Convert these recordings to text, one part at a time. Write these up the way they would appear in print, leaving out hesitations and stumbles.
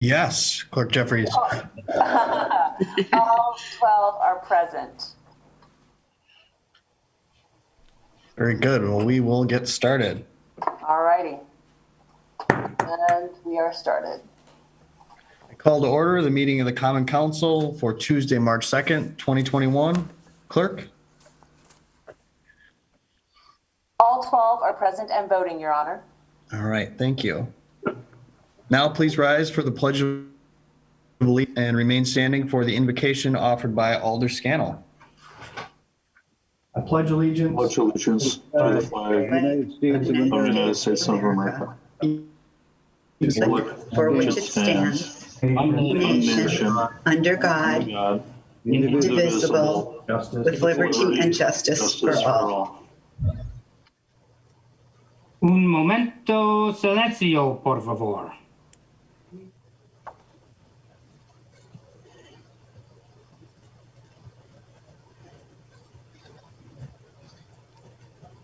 Yes, Clerk Jeffries. All 12 are present. Very good. Well, we will get started. All righty. And we are started. I call to order the meeting of the Common Council for Tuesday, March 2nd, 2021. Clerk? All 12 are present and voting, Your Honor. All right, thank you. Now please rise for the Pledge of Allegiance and remain standing for the invocation offered by Alder Scannell. I pledge allegiance Pledge allegiance to the flag United States of the United States of America, for which it stands, one nation, under God, indivisible, with liberty and justice for all. Un momento silencio, por favor.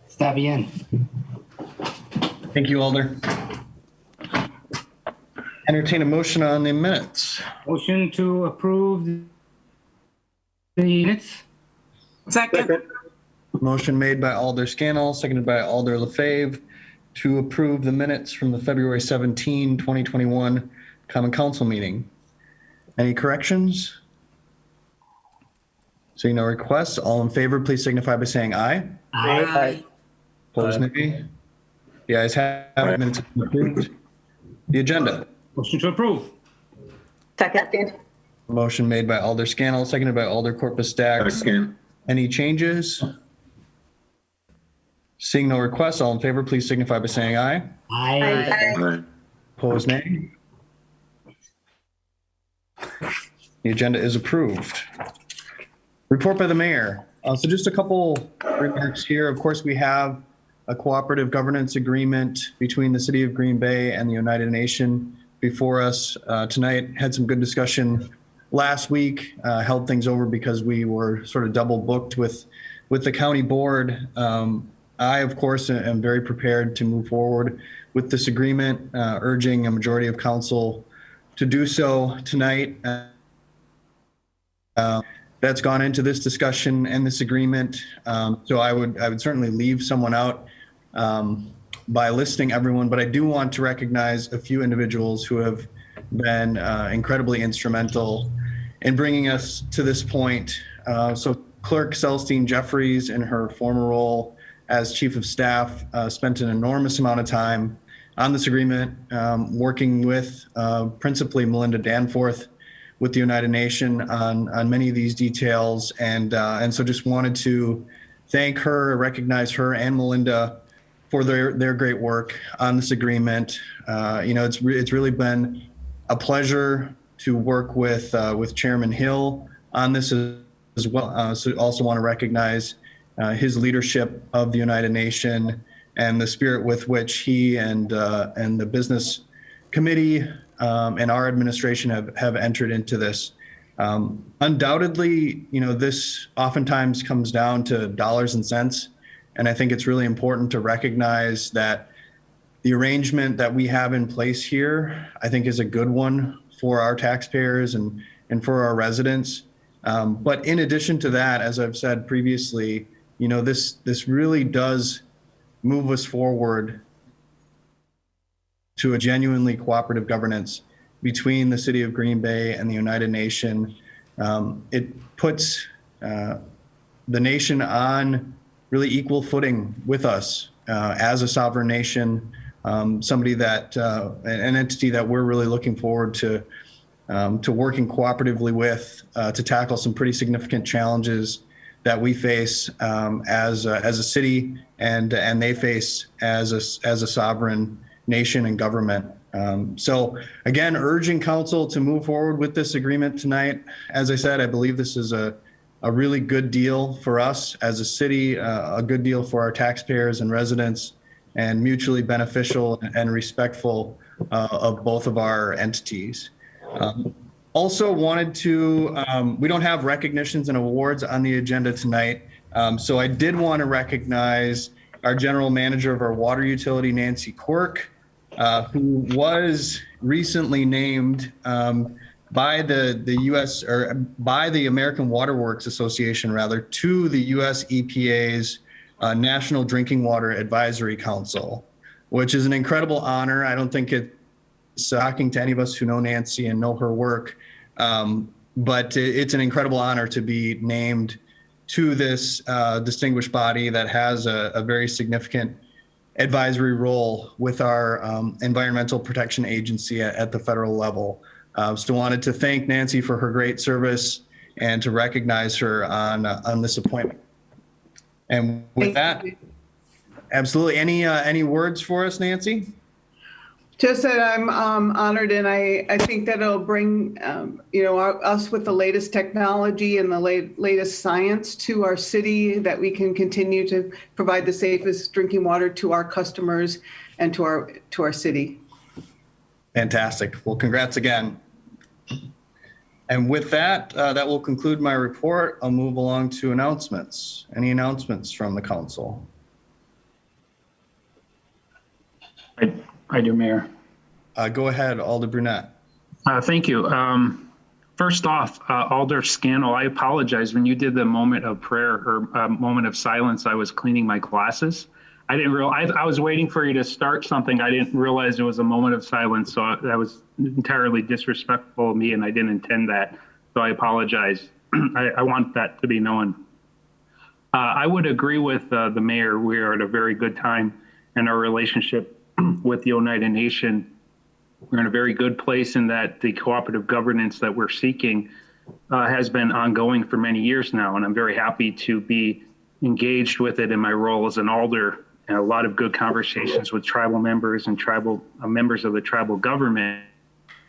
Está bien. Thank you, Alder. Entertain a motion on the minutes. Motion to approve the minutes. Second. Motion made by Alder Scannell, seconded by Alder LaFave to approve the minutes from the February 17, 2021 Common Council meeting. Any corrections? Seeing no requests, all in favor, please signify by saying aye. Aye. Opposed, nay. The ayes have it, minutes have been approved. The agenda. Motion to approve. Second. Motion made by Alder Scannell, seconded by Alder Corpus Dax. Any changes? Seeing no requests, all in favor, please signify by saying aye. Aye. Opposed, nay. The agenda is approved. Report by the mayor. So just a couple remarks here. Of course, we have a cooperative governance agreement between the city of Green Bay and the United Nations before us tonight. Had some good discussion last week, held things over because we were sort of double booked with the county board. I, of course, am very prepared to move forward with this agreement, urging a majority of council to do so tonight. That's gone into this discussion and this agreement. So I would certainly leave someone out by listing everyone, but I do want to recognize a few individuals who have been incredibly instrumental in bringing us to this point. So Clerk Celestine Jeffries, in her former role as Chief of Staff, spent an enormous amount of time on this agreement, working with principally Melinda Danforth with the United Nations on many of these details. And so just wanted to thank her, recognize her and Melinda for their great work on this agreement. It's really been a pleasure to work with Chairman Hill on this as well. So also want to recognize his leadership of the United Nations and the spirit with which he and the business committee and our administration have entered into this. Undoubtedly, this oftentimes comes down to dollars and cents. And I think it's really important to recognize that the arrangement that we have in place here, I think, is a good one for our taxpayers and for our residents. But in addition to that, as I've said previously, this really does move us forward to a genuinely cooperative governance between the city of Green Bay and the United Nations. It puts the nation on really equal footing with us as a sovereign nation, somebody that, an entity that we're really looking forward to working cooperatively with to tackle some pretty significant challenges that we face as a city and they face as a sovereign nation and government. So again, urging council to move forward with this agreement tonight. As I said, I believe this is a really good deal for us as a city, a good deal for our taxpayers and residents, and mutually beneficial and respectful of both of our entities. Also wanted to, we don't have recognitions and awards on the agenda tonight. So I did want to recognize our general manager of our water utility, Nancy Quirk, who was recently named by the U.S. or by the American Water Works Association, rather, to the U.S. EPA's National Drinking Water Advisory Council, which is an incredible honor. I don't think it's shocking to any of us who know Nancy and know her work, but it's an incredible honor to be named to this distinguished body that has a very significant advisory role with our Environmental Protection Agency at the federal level. So wanted to thank Nancy for her great service and to recognize her on this appointment. And with that, absolutely. Any words for us, Nancy? Just that I'm honored, and I think that it'll bring us with the latest technology and the latest science to our city, that we can continue to provide the safest drinking water to our customers and to our city. Fantastic. Well, congrats again. And with that, that will conclude my report. I'll move along to announcements. Any announcements from the council? I do, Mayor. Go ahead, Alder Brunette. Thank you. First off, Alder Scannell, I apologize. When you did the moment of prayer or moment of silence, I was cleaning my glasses. I didn't realize, I was waiting for you to start something. I didn't realize it was a moment of silence. So that was entirely disrespectful of me, and I didn't intend that. So I apologize. I want that to be known. I would agree with the mayor. We are at a very good time in our relationship with the Oneida Nation. We're in a very good place in that the cooperative governance that we're seeking has been ongoing for many years now. And I'm very happy to be engaged with it in my role as an alder, and a lot of good conversations with tribal members and tribal members of the tribal government,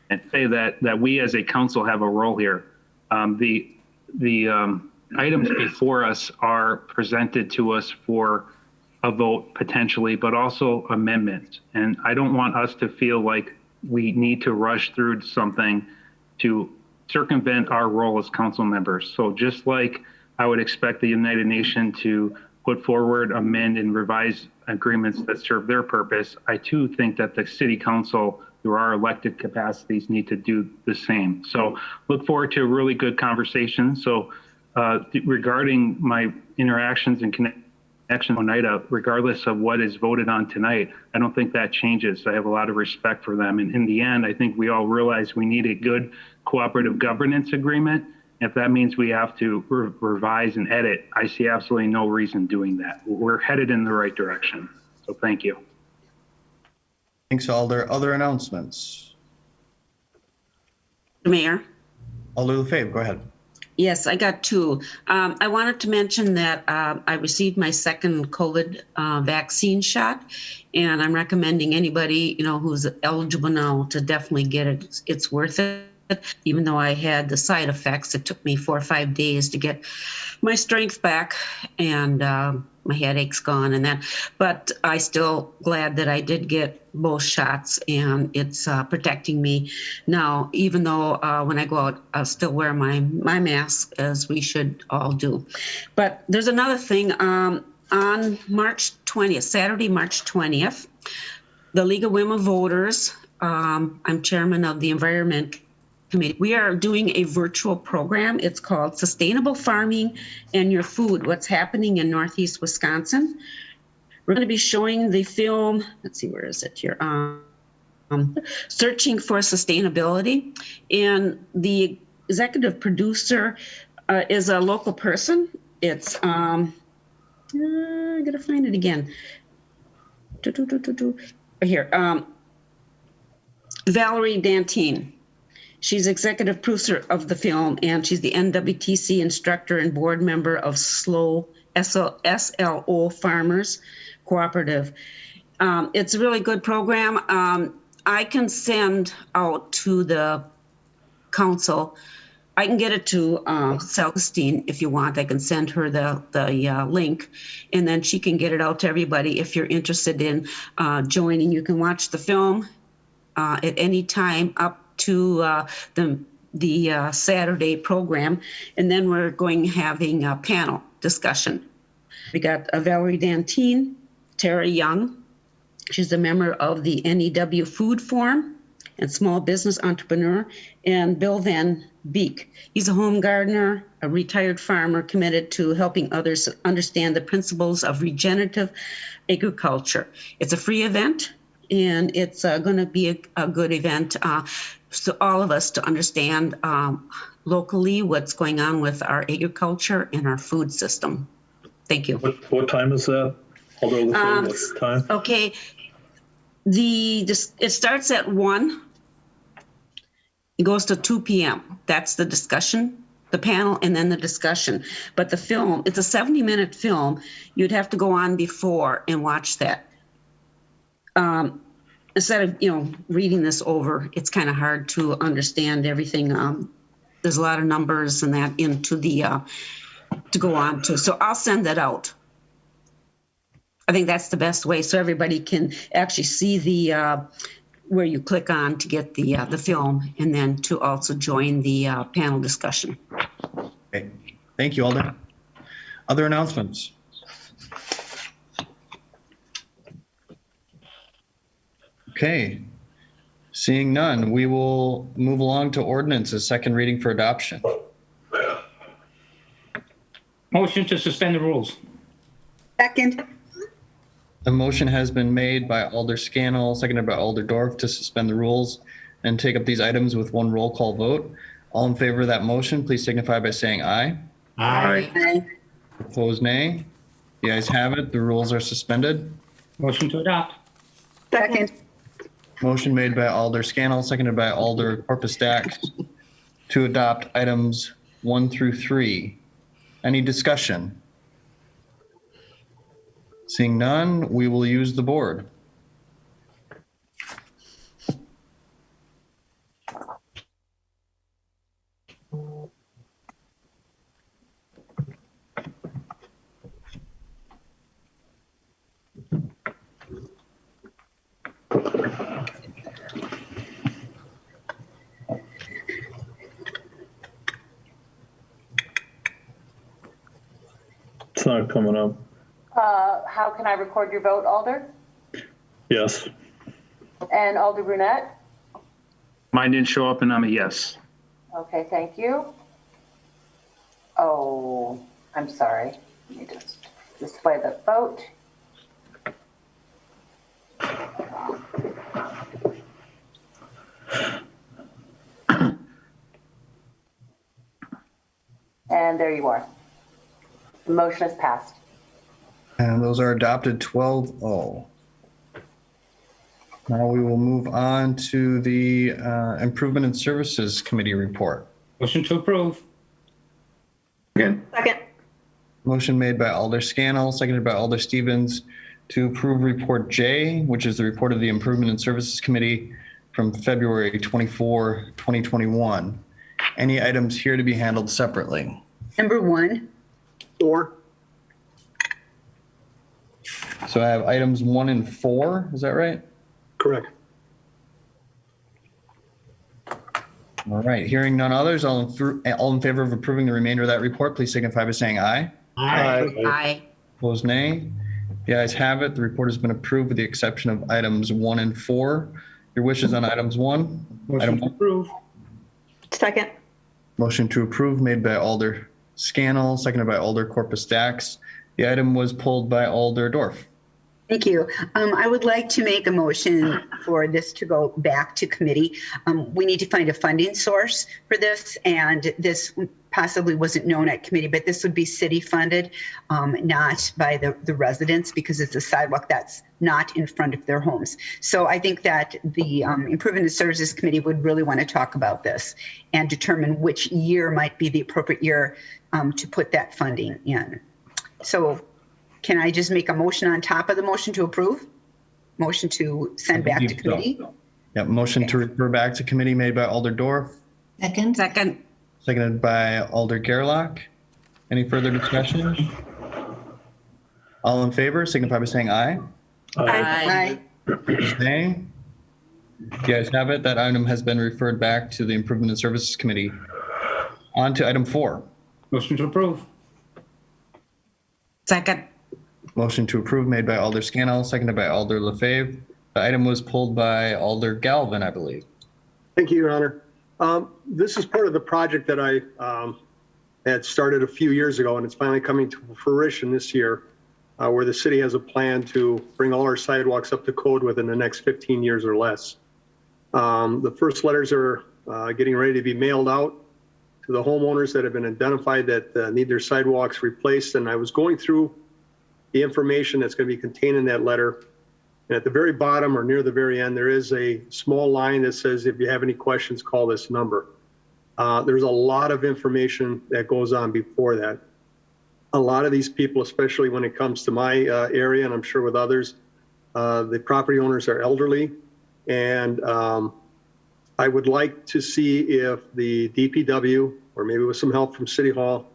and say that we as a council have a role here. The items before us are presented to us for a vote potentially, but also amendments. And I don't want us to feel like we need to rush through something to circumvent our role as council members. So just like I would expect the United Nations to put forward, amend, and revise agreements that serve their purpose, I too think that the city council, through our elected capacities, need to do the same. So look forward to a really good conversation. So regarding my interactions and connection with Oneida, regardless of what is voted on tonight, I don't think that changes. I have a lot of respect for them. And in the end, I think we all realize we need a good cooperative governance agreement. If that means we have to revise and edit, I see absolutely no reason doing that. We're headed in the right direction. So thank you. Thanks, Alder. Other announcements? Mayor? Alder LaFave, go ahead. Yes, I got two. I wanted to mention that I received my second COVID vaccine shot, and I'm recommending anybody, who's eligible now to definitely get it. It's worth it. Even though I had the side effects, it took me 4 or 5 days to get my strength back and my headache's gone and that. But I still glad that I did get both shots, and it's protecting me now. Even though when I go out, I'll still wear my mask, as we should all do. But there's another thing. On March 20th, Saturday, March 20th, the League of Women Voters. I'm chairman of the Environment Committee. We are doing a virtual program. It's called Sustainable Farming and Your Food, What's Happening in Northeast Wisconsin. We're going to be showing the film, let's see, where is it here? Searching for Sustainability. And the executive producer is a local person. It's, I gotta find it again. Here, Valerie Dantine. She's executive producer of the film, and she's the NWTC instructor and board member of SLO Farmers Cooperative. It's a really good program. I can send out to the council. I can get it to Celestine if you want. I can send her the link, and then she can get it out to everybody. If you're interested in joining, you can watch the film at any time up to the Saturday program, and then we're having a panel discussion. We got Valerie Dantine, Tara Young, She's a member of the NEW Food Forum and small business entrepreneur, and Bill Van Beek. He's a home gardener, a retired farmer committed to helping others understand the principles of regenerative agriculture. It's a free event, and it's going to be a good event so all of us to understand locally what's going on with our agriculture and our food system. Thank you. What time is that? What time? Okay, it starts at 1. It goes to 2 p.m. That's the discussion, the panel, and then the discussion. But the film, it's a 70-minute film. You'd have to go on before and watch that. Instead of, reading this over, it's kind of hard to understand everything. There's a lot of numbers and that into the, to go on to. So I'll send that out. I think that's the best way so everybody can actually see the, where you click on to get the film, and then to also join the panel discussion. Okay. Thank you, Alder. Other announcements? Okay. Seeing none, we will move along to ordinances, second reading for adoption. Motion to suspend the rules. Second. A motion has been made by Alder Scannell, seconded by Alder Dorf, to suspend the rules and take up these items with one roll call vote. All in favor of that motion, please signify by saying aye. Aye. Opposed, nay. The ayes have it. The rules are suspended. Motion to adopt. Second. Motion made by Alder Scannell, seconded by Alder Corpus Dax to adopt items 1 through 3. Any discussion? Seeing none, we will use the board. It's not coming up. How can I record your vote, Alder? Yes. And Alder Brunette? Mine didn't show up and I'm a yes. Okay, thank you. Oh, I'm sorry. Let me just display the vote. And there you are. The motion is passed. And those are adopted 12-0. Now we will move on to the Improvement and Services Committee report. Motion to approve. Second. Motion made by Alder Scannell, seconded by Alder Stevens to approve Report J, which is the report of the Improvement and Services Committee from February 24, 2021. Any items here to be handled separately? Number 1. 4. So I have items 1 and 4, is that right? Correct. All right, hearing none others, all in favor of approving the remainder of that report, please signify by saying aye. Aye. Opposed, nay. The ayes have it. The report has been approved with the exception of items 1 and 4. Your wishes on items 1? Motion to approve. Second. Motion to approve made by Alder Scannell, seconded by Alder Corpus Dax. The item was pulled by Alder Dorf. Thank you. I would like to make a motion for this to go back to committee. We need to find a funding source for this, and this possibly wasn't known at committee, but this would be city funded, not by the residents, because it's a sidewalk that's not in front of their homes. So I think that the Improvement and Services Committee would really want to talk about this and determine which year might be the appropriate year to put that funding in. So can I just make a motion on top of the motion to approve? Motion to send back to committee? Yeah, motion to refer back to committee made by Alder Dorf, Second. seconded by Alder Gerlach. Any further discussion? All in favor, signify by saying aye. Aye. Nay. The ayes have it. That item has been referred back to the Improvement and Services Committee. On to item 4. Motion to approve. Second. Motion to approve made by Alder Scannell, seconded by Alder LaFave. The item was pulled by Alder Galvin, I believe. Thank you, Your Honor. This is part of the project that I had started a few years ago, and it's finally coming to fruition this year, where the city has a plan to bring all our sidewalks up to code within the next 15 years or less. The first letters are getting ready to be mailed out to the homeowners that have been identified that need their sidewalks replaced. And I was going through the information that's going to be contained in that letter. And at the very bottom or near the very end, there is a small line that says, if you have any questions, call this number. There's a lot of information that goes on before that. A lot of these people, especially when it comes to my area, and I'm sure with others, the property owners are elderly. And I would like to see if the DPW, or maybe with some help from City Hall,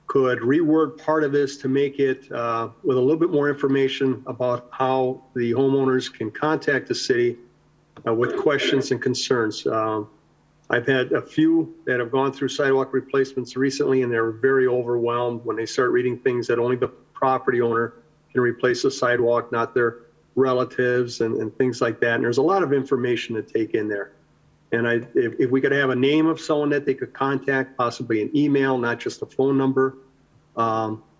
could reword part of this to make it with a little bit more information about how the homeowners can contact the city with questions and concerns. I've had a few that have gone through sidewalk replacements recently, and they're very overwhelmed when they start reading things that only the property owner can replace the sidewalk, not their relatives and things like that. And there's a lot of information to take in there. And if we could have a name of someone that they could contact, possibly an email, not just a phone number,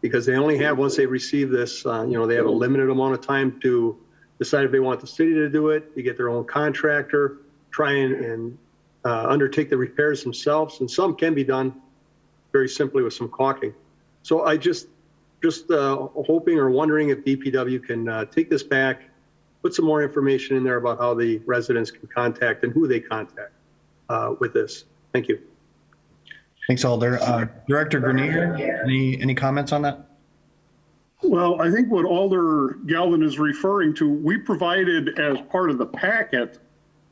because they only have, once they receive this, they have a limited amount of time to decide if they want the city to do it, to get their own contractor, try and undertake the repairs themselves. And some can be done very simply with some caulking. So I just hoping or wondering if DPW can take this back, put some more information in there about how the residents can contact and who they contact with this. Thank you. Thanks, Alder. Director Grenier, any comments on that? Well, I think what Alder Galvin is referring to, we provided as part of the packet,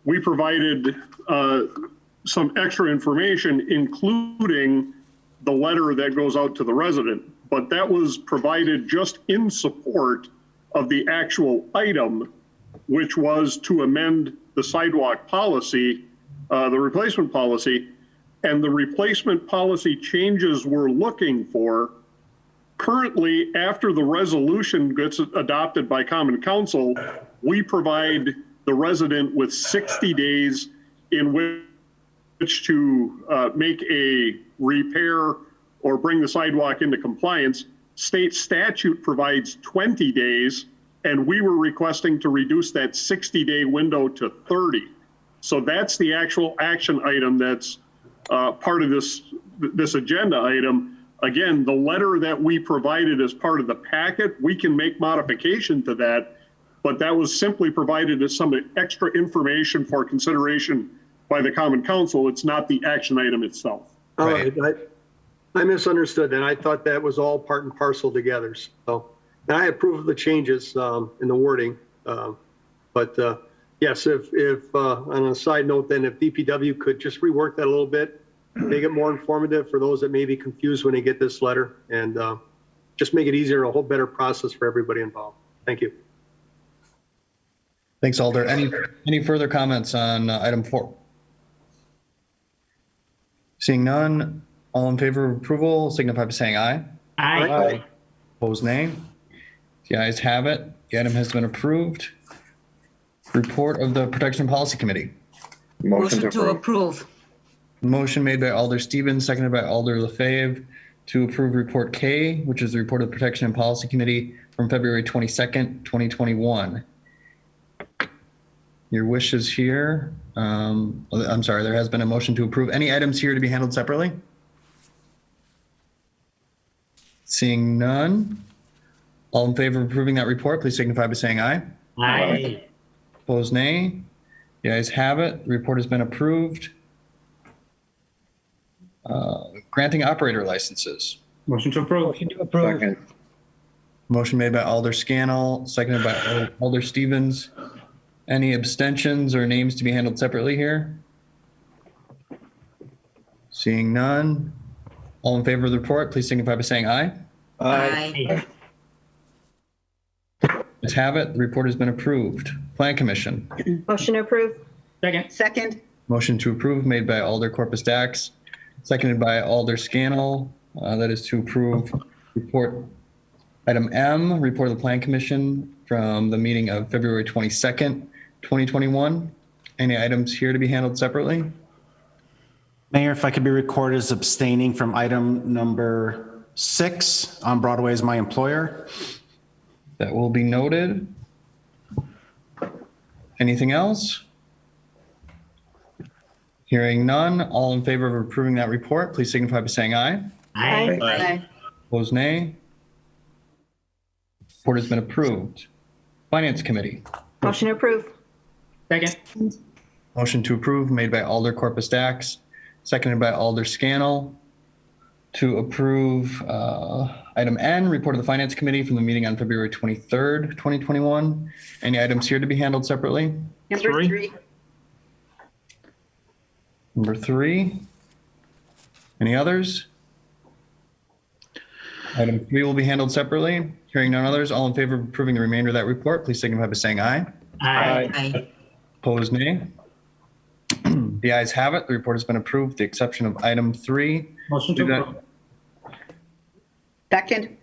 we provided some extra information, including the letter that goes out to the resident. But that was provided just in support of the actual item, which was to amend the sidewalk policy, the replacement policy. And the replacement policy changes we're looking for currently, after the resolution gets adopted by Common Council, we provide the resident with 60 days in which to make a repair or bring the sidewalk into compliance. State statute provides 20 days, and we were requesting to reduce that 60-day window to 30. So that's the actual action item that's part of this agenda item. Again, the letter that we provided as part of the packet, we can make modification to that, but that was simply provided as some extra information for consideration by the Common Council. It's not the action item itself. All right. I misunderstood, and I thought that was all part and parcel together. So, and I approve of the changes in the wording. But yes, if on a side note, then if DPW could just rework that a little bit, make it more informative for those that may be confused when they get this letter, and just make it easier, a whole better process for everybody involved. Thank you. Thanks, Alder. Any further comments on item 4? Seeing none, all in favor of approval signify by saying aye. Aye. Opposed, nay. The ayes have it. The item has been approved. Report of the Protection and Policy Committee. Motion to approve. Motion made by Alder Stevens, seconded by Alder LaFave to approve Report K, which is the Report of the Protection and Policy Committee from February 22nd, 2021. Your wish is here. I'm sorry, there has been a motion to approve. Any items here to be handled separately? Seeing none. All in favor of approving that report, please signify by saying aye. Aye. Opposed, nay. The ayes have it. The report has been approved. Granting operator licenses. Motion to approve. Motion made by Alder Scannell, seconded by Alder Stevens. Any abstentions or names to be handled separately here? Seeing none. All in favor of the report, please signify by saying aye. Aye. Ayes have it. The report has been approved. Plan Commission. Motion to approve. Second. Second. Motion to approve made by Alder Corpus Dax, seconded by Alder Scannell. That is to approve report Item M, report of the Plan Commission from the meeting of February 22nd, 2021. Any items here to be handled separately? Mayor, if I could be recorded as abstaining from item number 6 on Broadway as my employer. That will be noted. Anything else? Hearing none, all in favor of approving that report, please signify by saying aye. Aye. Aye. Opposed, nay. Report has been approved. Finance Committee. Motion to approve. Second. Motion to approve made by Alder Corpus Dax, seconded by Alder Scannell. To approve item N, report of the Finance Committee from the meeting on February 23rd, 2021. Any items here to be handled separately? Number Three. 3. Number 3. Any others? Item 3 will be handled separately. Hearing none others, all in favor of approving the remainder of that report, please signify by saying aye. Aye. Aye. Opposed, nay. The ayes have it. The report has been approved, with the exception of item 3. Motion to approve. Second.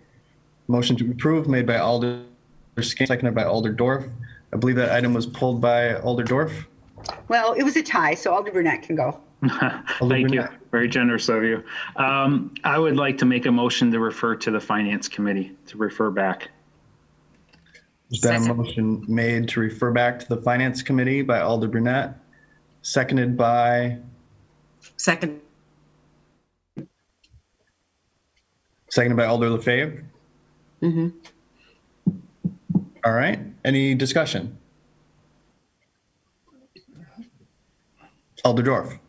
Motion to approve made by Alder Scannell, seconded by Alder Dorf. I believe that item was pulled by Alder Dorf. Well, it was a tie, so Alder Burnett can go. Thank you. Very generous of you. I would like to make a motion to refer to the Finance Committee, to refer back. There's been a Second. motion made to refer back to the Finance Committee by Alder Burnett, seconded by Second. Alder Lefebvre. Mhm. All right. Any discussion? Alder Dorf.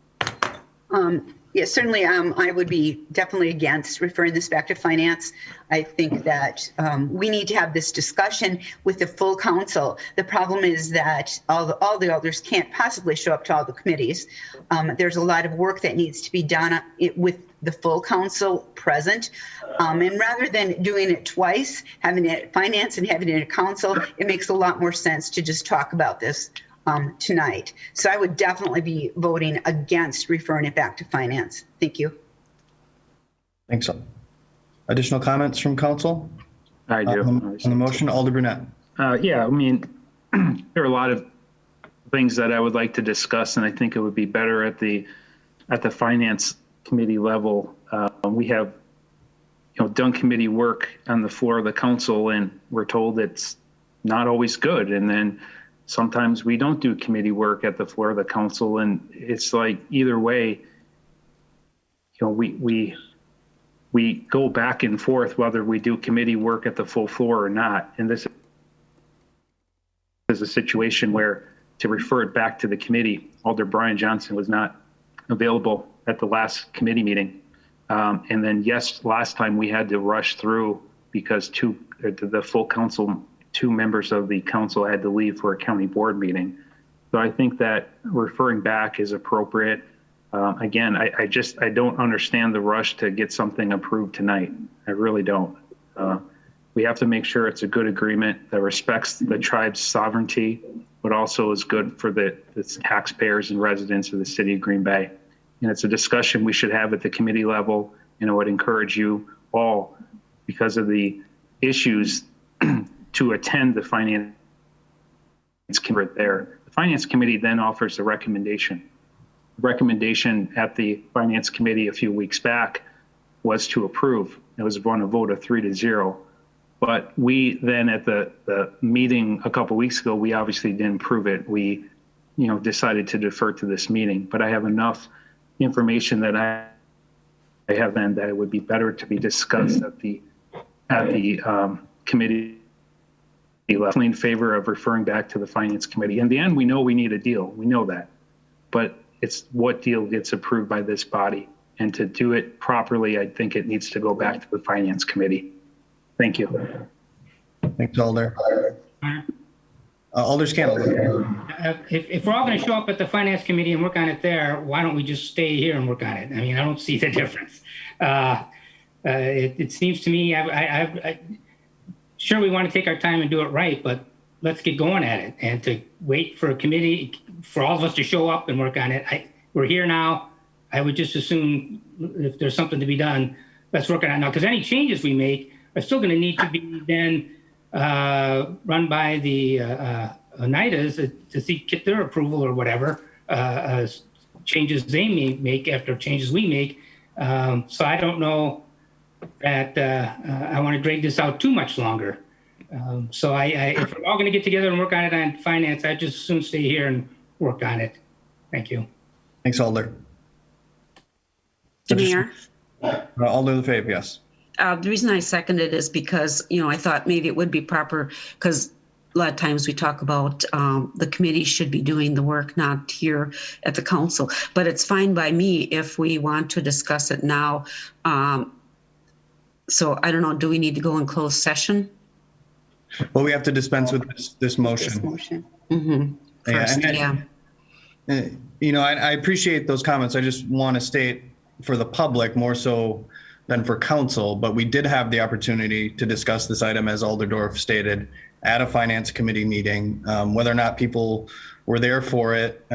Yes, certainly, I would be definitely against referring this back to finance. I think that we need to have this discussion with the full council. The problem is that all the elders can't possibly show up to all the committees. There's a lot of work that needs to be done with the full council present. And rather than doing it twice, having it at finance and having it at council, it makes a lot more sense to just talk about this tonight. So I would definitely be voting against referring it back to finance. Thank you. Thanks. Additional comments from council? I do. On the motion, Alder Burnett. Yeah, I mean, there are a lot of things that I would like to discuss, and I think it would be better at the Finance Committee level. We have, done committee work on the floor of the council, and we're told it's not always good. And then sometimes we don't do committee work at the floor of the council, and it's like either way, we go back and forth whether we do committee work at the full floor or not. And this is a situation where to refer it back to the committee, Alder Brian Johnson was not available at the last committee meeting. And then yes, last time we had to rush through because the full council, 2 members of the council had to leave for a county board meeting. So I think that referring back is appropriate. Again, I don't understand the rush to get something approved tonight. I really don't. We have to make sure it's a good agreement that respects the tribe's sovereignty, but also is good for the taxpayers and residents of the city of Green Bay. And it's a discussion we should have at the committee level. And I would encourage you all, because of the issues, to attend the Finance Committee there. The Finance Committee then offers a recommendation. The recommendation at the Finance Committee a few weeks back was to approve. It was on a vote of 3-0. But we then at the meeting a couple of weeks ago, we obviously didn't approve it. We, decided to defer to this meeting. But I have enough information that I have then that it would be better to be discussed at the committee. In favor of referring back to the Finance Committee. In the end, we know we need a deal. We know that. But it's what deal gets approved by this body. And to do it properly, I think it needs to go back to the Finance Committee. Thank you. Thanks, Alder. Alder Scannell. If we're all going to show up at the Finance Committee and work on it there, why don't we just stay here and work on it? I mean, I don't see the difference. It seems to me, sure, we want to take our time and do it right, but let's get going at it. And to wait for a committee, for all of us to show up and work on it. We're here now. I would just assume if there's something to be done, let's work on it now. Because any changes we make are still going to need to be then run by the NIDAs to get their approval or whatever changes they may make after changes we make. So I don't know that I want to drag this out too much longer. So if we're all going to get together and work on it on finance, I'd just soon stay here and work on it. Thank you. Thanks, Alder. Mayor, Alder LaFave, yes. the reason I seconded is because, I thought maybe it would be proper, because a lot of times we talk about the committee should be doing the work, not here at the council. But it's fine by me if we want to discuss it now. So I don't know, do we need to go in closed session? Well, we have to dispense with this motion. This motion. Mm-hmm. First, Yeah, and I appreciate those comments. I just want to state for the public more so than for council, but we did have the opportunity to discuss this item, as Alderdorf stated, at a finance committee meeting. Whether or not people were there for it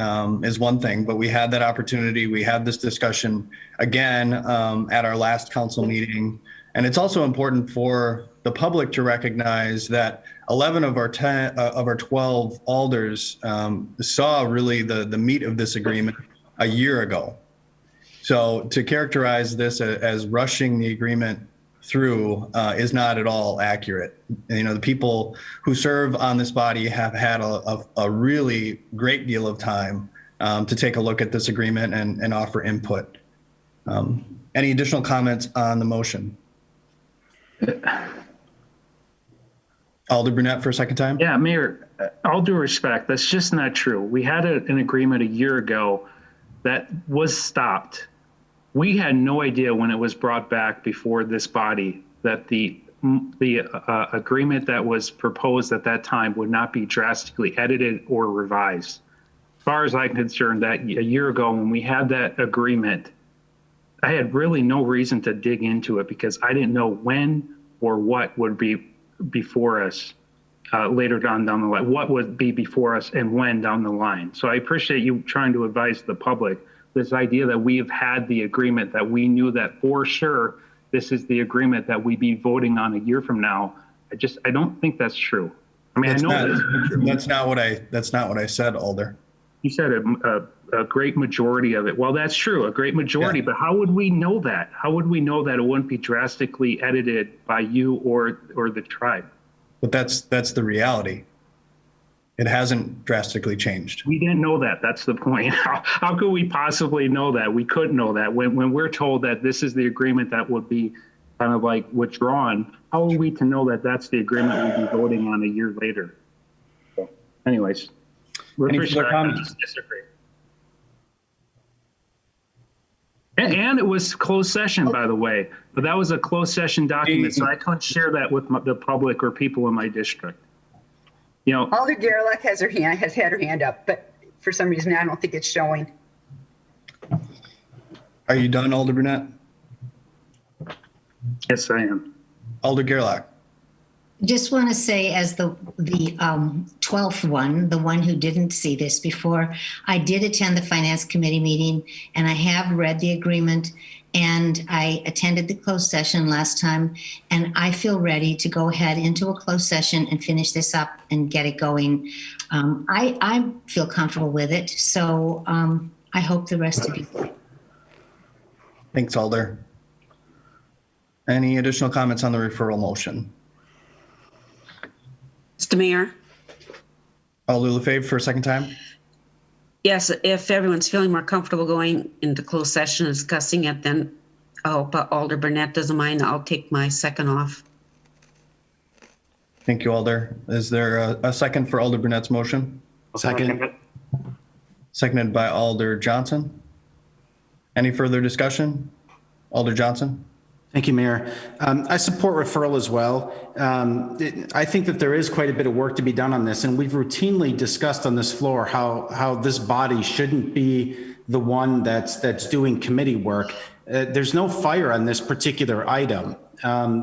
is one thing, but we had that opportunity. We had this discussion again at our last council meeting. And it's also important for the public to recognize that 11 of our 12 alders saw really the meat of this agreement a year ago. So to characterize this as rushing the agreement through is not at all accurate. The people who serve on this body have had a really great deal of time to take a look at this agreement and offer input. Any additional comments on the motion? Alder Brunette for a second time? Yeah, Mayor, all due respect, that's just not true. We had an agreement a year ago that was stopped. We had no idea when it was brought back before this body that the agreement that was proposed at that time would not be drastically edited or revised. As far as I'm concerned, that a year ago when we had that agreement, I had really no reason to dig into it because I didn't know when or what would be before us later down the line, what would be before us and when down the line. So I appreciate you trying to advise the public this idea that we have had the agreement, that we knew that for sure this is the agreement that we'd be voting on a year from now. I don't think that's true. I mean, that's not what I said, Alder. You said a great majority of it. Well, that's true, a great majority, yeah. But how would we know that? How would we know that it wouldn't be drastically edited by you or the tribe? But that's the reality. It hasn't drastically changed. We didn't know that. That's the point. How could we possibly know that? We couldn't know that. When we're told that this is the agreement that would be kind of like withdrawn, how are we to know that that's the agreement we'll be voting on a year later? So, anyways, any further comments? Disagree. And it was closed session, by the way, but that was a closed session document, so I couldn't share that with the public or people in my district. Alder Gerlach has had her hand up, but for some reason I don't think it's showing. Are you done, Alder Brunette? Yes, I am. Alder Gerlach. Just want to say, as the 12th one, the one who didn't see this before, I did attend the Finance Committee meeting, and I have read the agreement, and I attended the closed session last time, and I feel ready to go ahead into a closed session and finish this up and get it going. I feel comfortable with it, so I hope the rest of you do. Thanks, Alder. Any additional comments on the referral motion? Mr. Mayor? Alder LaFave for a second time? Yes, if everyone's feeling more comfortable going into closed session and discussing it, then I hope Alder Burnett doesn't mind. I'll take my second off. Thank you, Alder. Is there a second for Alder Burnett's motion? Second. Seconded by Alder Johnson. Any further discussion? Alder Johnson? Thank you, Mayor. I support referral as well. I think that there is quite a bit of work to be done on this, and we've routinely discussed on this floor how this body shouldn't be the one that's doing committee work. There's no fire on this particular item.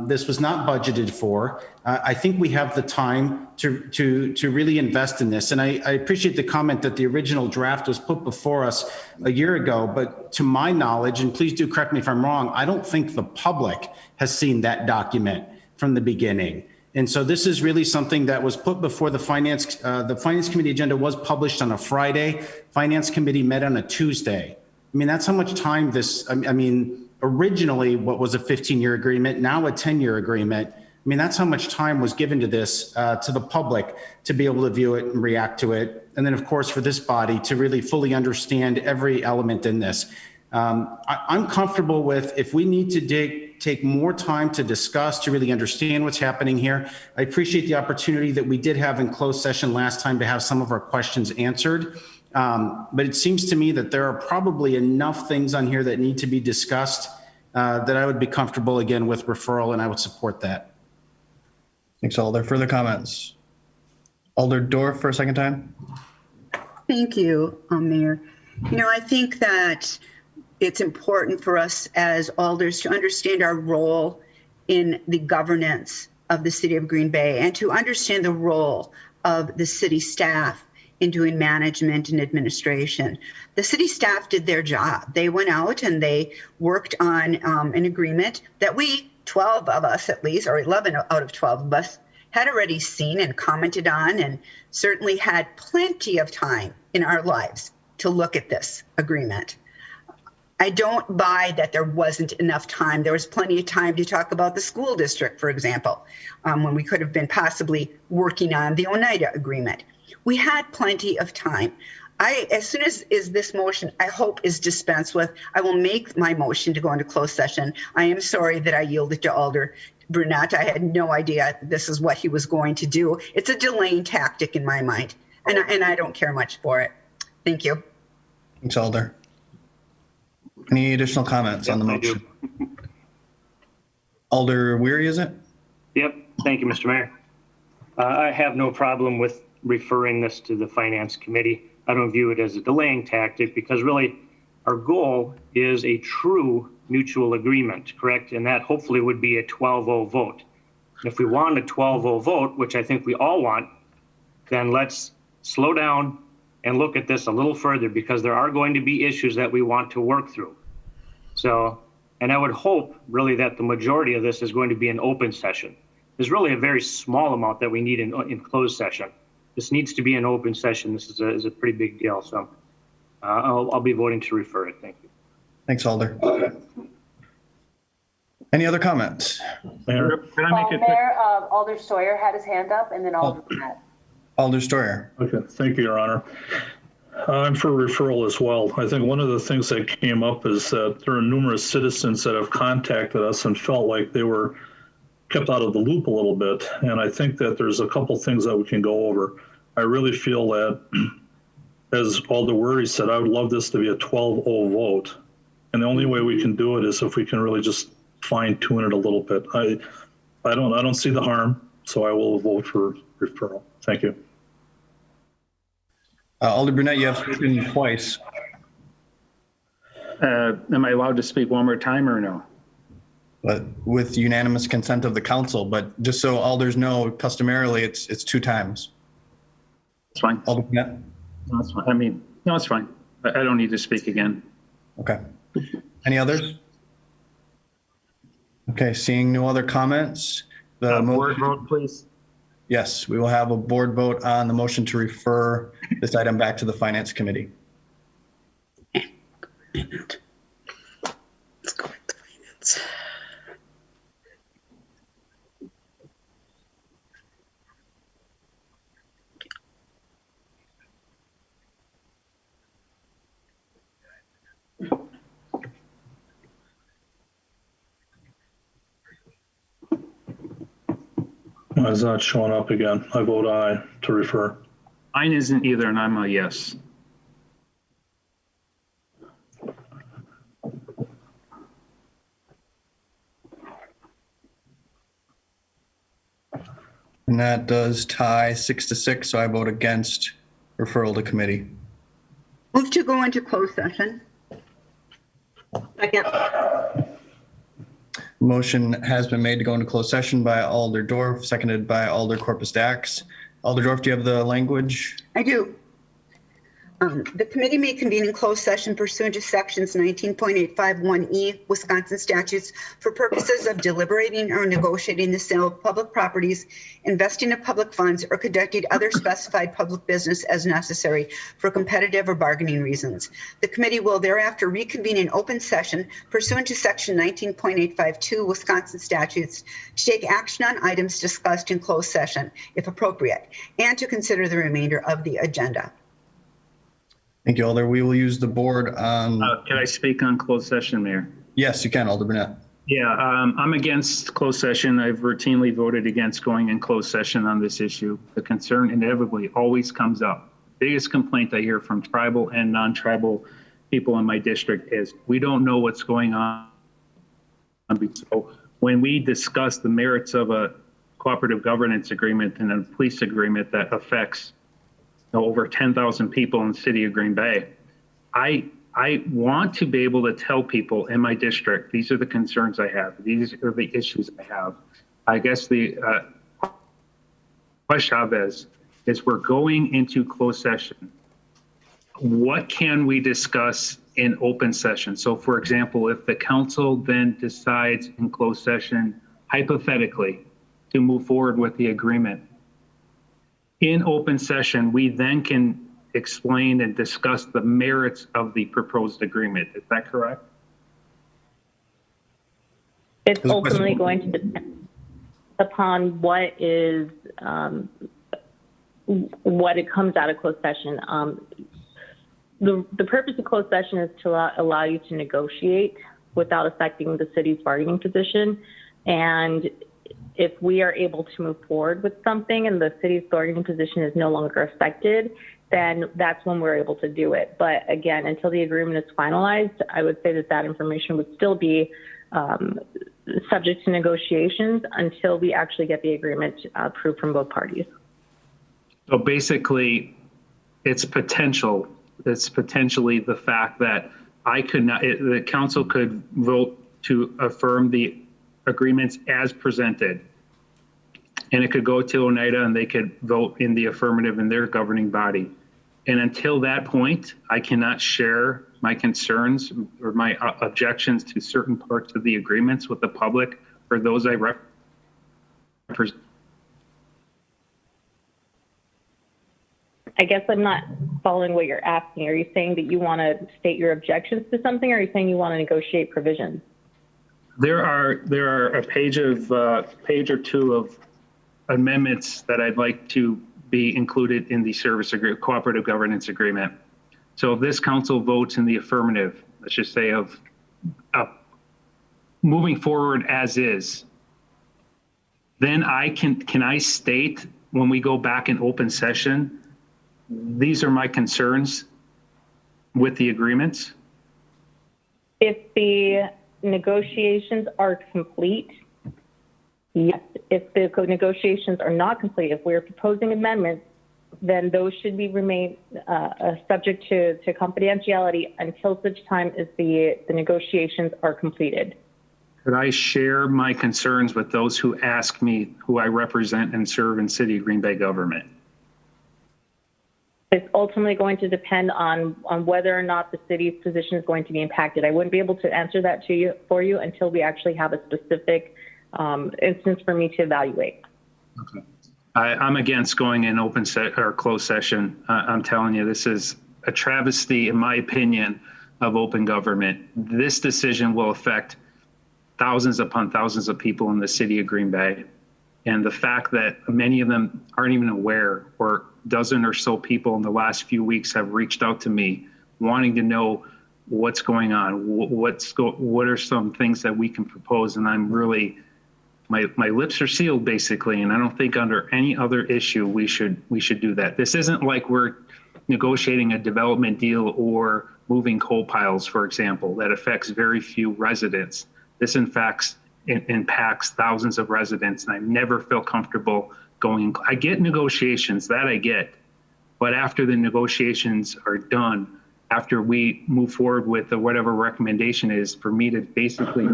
This was not budgeted for. I think we have the time to really invest in this. And I appreciate the comment that the original draft was put before us a year ago, but to my knowledge, and please do correct me if I'm wrong, I don't think the public has seen that document from the beginning. And so this is really something that was put before the finance committee agenda was published on a Friday. Finance committee met on a Tuesday. I mean, that's how much time this, I mean, originally what was a 15-year agreement, now a 10-year agreement. I mean, that's how much time was given to this, to the public to be able to view it and react to it. And then of course, for this body to really fully understand every element in this. I'm comfortable with, if we need to take more time to discuss, to really understand what's happening here. I appreciate the opportunity that we did have in closed session last time to have some of our questions answered. But it seems to me that there are probably enough things on here that need to be discussed that I would be comfortable again with referral, and I would support that. Thanks, Alder. Further comments? Alder Dorf for a second time. Thank you, Mayor. You know, I think that it's important for us as alders to understand our role in the governance of the city of Green Bay and to understand the role of the city staff in doing management and administration. The city staff did their job. They went out and they worked on an agreement that we, 12 of us at least, or 11 out of 12 of us, had already seen and commented on, and certainly had plenty of time in our lives to look at this agreement. I don't buy that there wasn't enough time. There was plenty of time to talk about the school district, for example, when we could have been possibly working on the Oneida agreement. We had plenty of time. As soon as this motion, I hope, is dispensed with, I will make my motion to go into closed session. I am sorry that I yielded to Alder Brunette. I had no idea this is what he was going to do. It's a delaying tactic in my mind, and I don't care much for it. Thank you. Thanks, Alder. Any additional comments on the motion? Alder Weary, is it? Yep. Thank you, Mr. Mayor. I have no problem with referring this to the Finance Committee. I don't view it as a delaying tactic because really our goal is a true mutual agreement, correct? And that hopefully would be a 12-0 vote. If we want a 12-0 vote, which I think we all want, then let's slow down and look at this a little further because there are going to be issues that we want to work through. So, and I would hope really that the majority of this is going to be an open session. There's really a very small amount that we need in closed session. This needs to be an open session. This is a pretty big deal. So I'll be voting to refer it. Thank you. Thanks, Alder. Any other comments? Mayor, can I make it quick? Mayor, Alder Sawyer had his hand up, and then Alder Brunette. Alder Stoyer. Okay, thank you, Your Honor. I'm for referral as well. I think one of the things that came up is that there are numerous citizens that have contacted us and felt like they were kept out of the loop a little bit. And I think that there's a couple things that we can go over. I really feel that, as Alder Weary said, I would love this to be a 12-0 vote. And the only way we can do it is if we can really just fine tune it a little bit. I don't see the harm, so I will vote for referral. Thank you. Alder Brunette, you have spoken twice. Am I allowed to speak one more time or no? But with unanimous consent of the council, but just so alders know, customarily it's 2 times. It's fine. Alder Brunette? No, that's fine. I mean, no, it's fine. I don't need to speak again. Okay. Any others? Okay, seeing no other comments. The Board vote, please. Yes, we will have a board vote on the motion to refer this item back to the Finance Committee. Let's go with the finance. Why is that showing up again? I vote aye to refer. Mine isn't either, and I'm a yes. And that does tie 6-6, so I vote against referral to committee. Move to go into closed session. Second. Motion has been made to go into closed session by Alder Dorf, seconded by Alder Corpus Dax. Alder Dorf, do you have the language? I do. The committee may convene in closed session pursuant to sections 19.851E Wisconsin statutes for purposes of deliberating or negotiating the sale of public properties, investing of public funds, or conducting other specified public business as necessary for competitive or bargaining reasons. The committee will thereafter reconvene in open session pursuant to section 19.852 Wisconsin statutes to take action on items discussed in closed session, if appropriate, and to consider the remainder of the agenda. Thank you, Alder. We will use the board on. Can I speak on closed session, Mayor? Yes, you can, Alder Burnett. Yeah, I'm against closed session. I've routinely voted against going in closed session on this issue. The concern inevitably always comes up. Biggest complaint I hear from tribal and non-tribal people in my district is we don't know what's going on. So when we discuss the merits of a cooperative governance agreement and a police agreement that affects over 10,000 people in the city of Green Bay, I want to be able to tell people in my district, these are the concerns I have. These are the issues I have. I guess the question is we're going into closed session. What can we discuss in open session? So for example, if the council then decides in closed session, hypothetically, to move forward with the agreement, in open session, we then can explain and discuss the merits of the proposed agreement. Is that correct? It's ultimately going to depend upon what is what it comes out of closed session. The purpose of closed session is to allow you to negotiate without affecting the city's bargaining position. And if we are able to move forward with something and the city's bargaining position is no longer affected, then that's when we're able to do it. But again, until the agreement is finalized, I would say that information would still be subject to negotiations until we actually get the agreement approved from both parties. So basically, it's potentially the fact that the council could vote to affirm the agreements as presented. And it could go to Oneida and they could vote in the affirmative in their governing body. And until that point, I cannot share my concerns or my objections to certain parts of the agreements with the public or those I represent. I guess I'm not following what you're asking. Are you saying that you want to state your objections to something, or are you saying you want to negotiate provisions? There are a page or two of amendments that I'd like to be included in the cooperative governance agreement. So if this council votes in the affirmative, let's just say of moving forward as is, then can I state when we go back in open session, these are my concerns with the agreements? If the negotiations are complete, yes. If the negotiations are not complete, if we're proposing amendments, then those should remain subject to confidentiality until such time as the negotiations are completed. Could I share my concerns with those who ask me, who I represent and serve in City of Green Bay government? It's ultimately going to depend on whether or not the city's position is going to be impacted. I wouldn't be able to answer that for you until we actually have a specific instance for me to evaluate. Okay. I'm against going in closed session. I'm telling you, this is a travesty, in my opinion, of open government. This decision will affect thousands upon thousands of people in the city of Green Bay. And the fact that many of them aren't even aware, or a dozen or so people in the last few weeks have reached out to me wanting to know what's going on, what are some things that we can propose. And I'm really, my lips are sealed basically. And I don't think under any other issue we should do that. This isn't like we're negotiating a development deal or moving coal piles, for example, that affects very few residents. This impacts thousands of residents, and I never feel comfortable going. I get negotiations, that I get, but after the negotiations are done, after we move forward with whatever recommendation is, for me to basically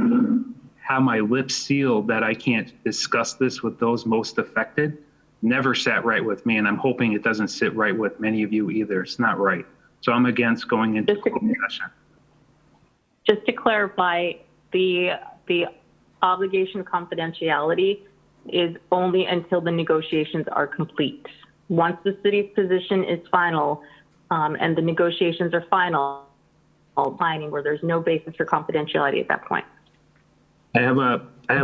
have my lips sealed that I can't discuss this with those most affected, never sat right with me, and I'm hoping it doesn't sit right with many of you either. It's not right. So I'm against going into Just to- closed session. Just to clarify, the obligation of confidentiality is only until the negotiations are complete. Once the city's position is final, and the negotiations are final, binding, where there's no basis for confidentiality at that point. I have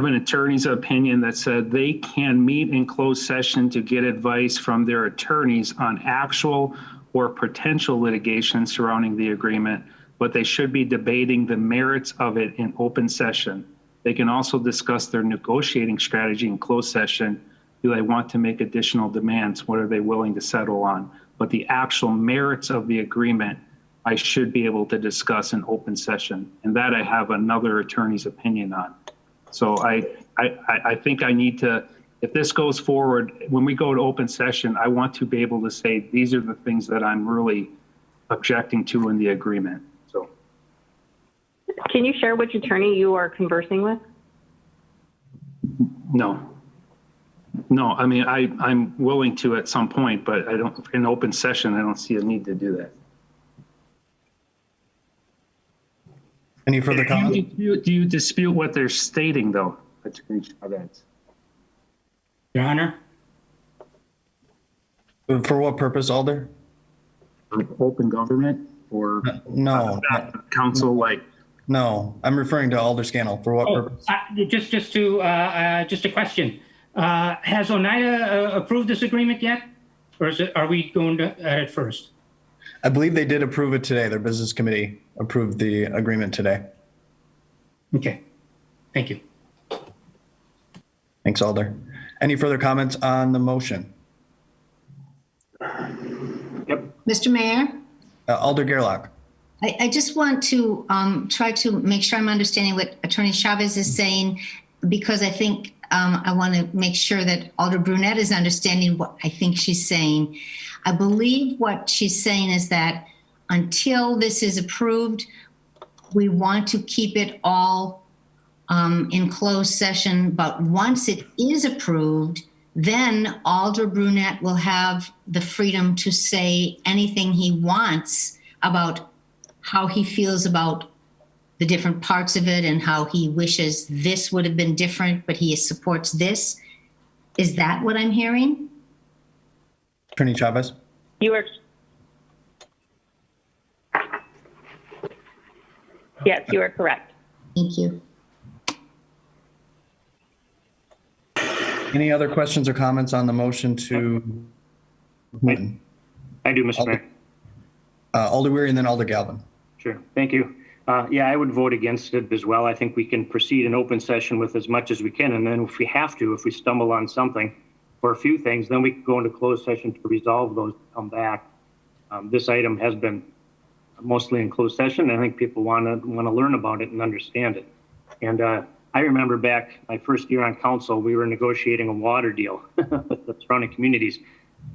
an attorney's opinion that said they can meet in closed session to get advice from their attorneys on actual or potential litigation surrounding the agreement, but they should be debating the merits of it in open session. They can also discuss their negotiating strategy in closed session. Do they want to make additional demands? What are they willing to settle on? But the actual merits of the agreement, I should be able to discuss in open session. And that I have another attorney's opinion on. So I think I need to, if this goes forward, when we go to open session, I want to be able to say, these are the things that I'm really objecting to in the agreement. So. Can you share which attorney you are conversing with? No. No, I mean, I'm willing to at some point, but I don't, in open session, I don't see a need to do that. Any further comments? Do you dispute what they're stating, though, Attorney Chavez? Your Honor, For what purpose, Alder? For open government or No, council like? no, I'm referring to Alder Scannell. For what purpose? just a question. Has Oneida approved this agreement yet? Or are we going at it first? I believe they did approve it today. Their business committee approved the agreement today. Okay, thank you. Thanks, Alder. Any further comments on the motion? Yep. Mr. Mayor? Alder Gerlach. I just want to try to make sure I'm understanding what Attorney Chavez is saying, because I think I want to make sure that Alder Brunette is understanding what I think she's saying. I believe what she's saying is that until this is approved, we want to keep it all in closed session. But once it is approved, then Alder Brunette will have the freedom to say anything he wants about how he feels about the different parts of it and how he wishes this would have been different, but he supports this. Is that what I'm hearing? Attorney Chavez. You are. Yes, you are correct. Thank you. Any other questions or comments on the motion to? I do, Mr. Mayor. Alder Weary and then Alder Galvin. Sure. Thank you. Yeah, I would vote against it as well. I think we can proceed in open session with as much as we can. And then if we have to, if we stumble on something or a few things, then we can go into closed session to resolve those, come back. This item has been mostly in closed session. I think people want to learn about it and understand it. And I remember back my first year on council, we were negotiating a water deal with the surrounding communities.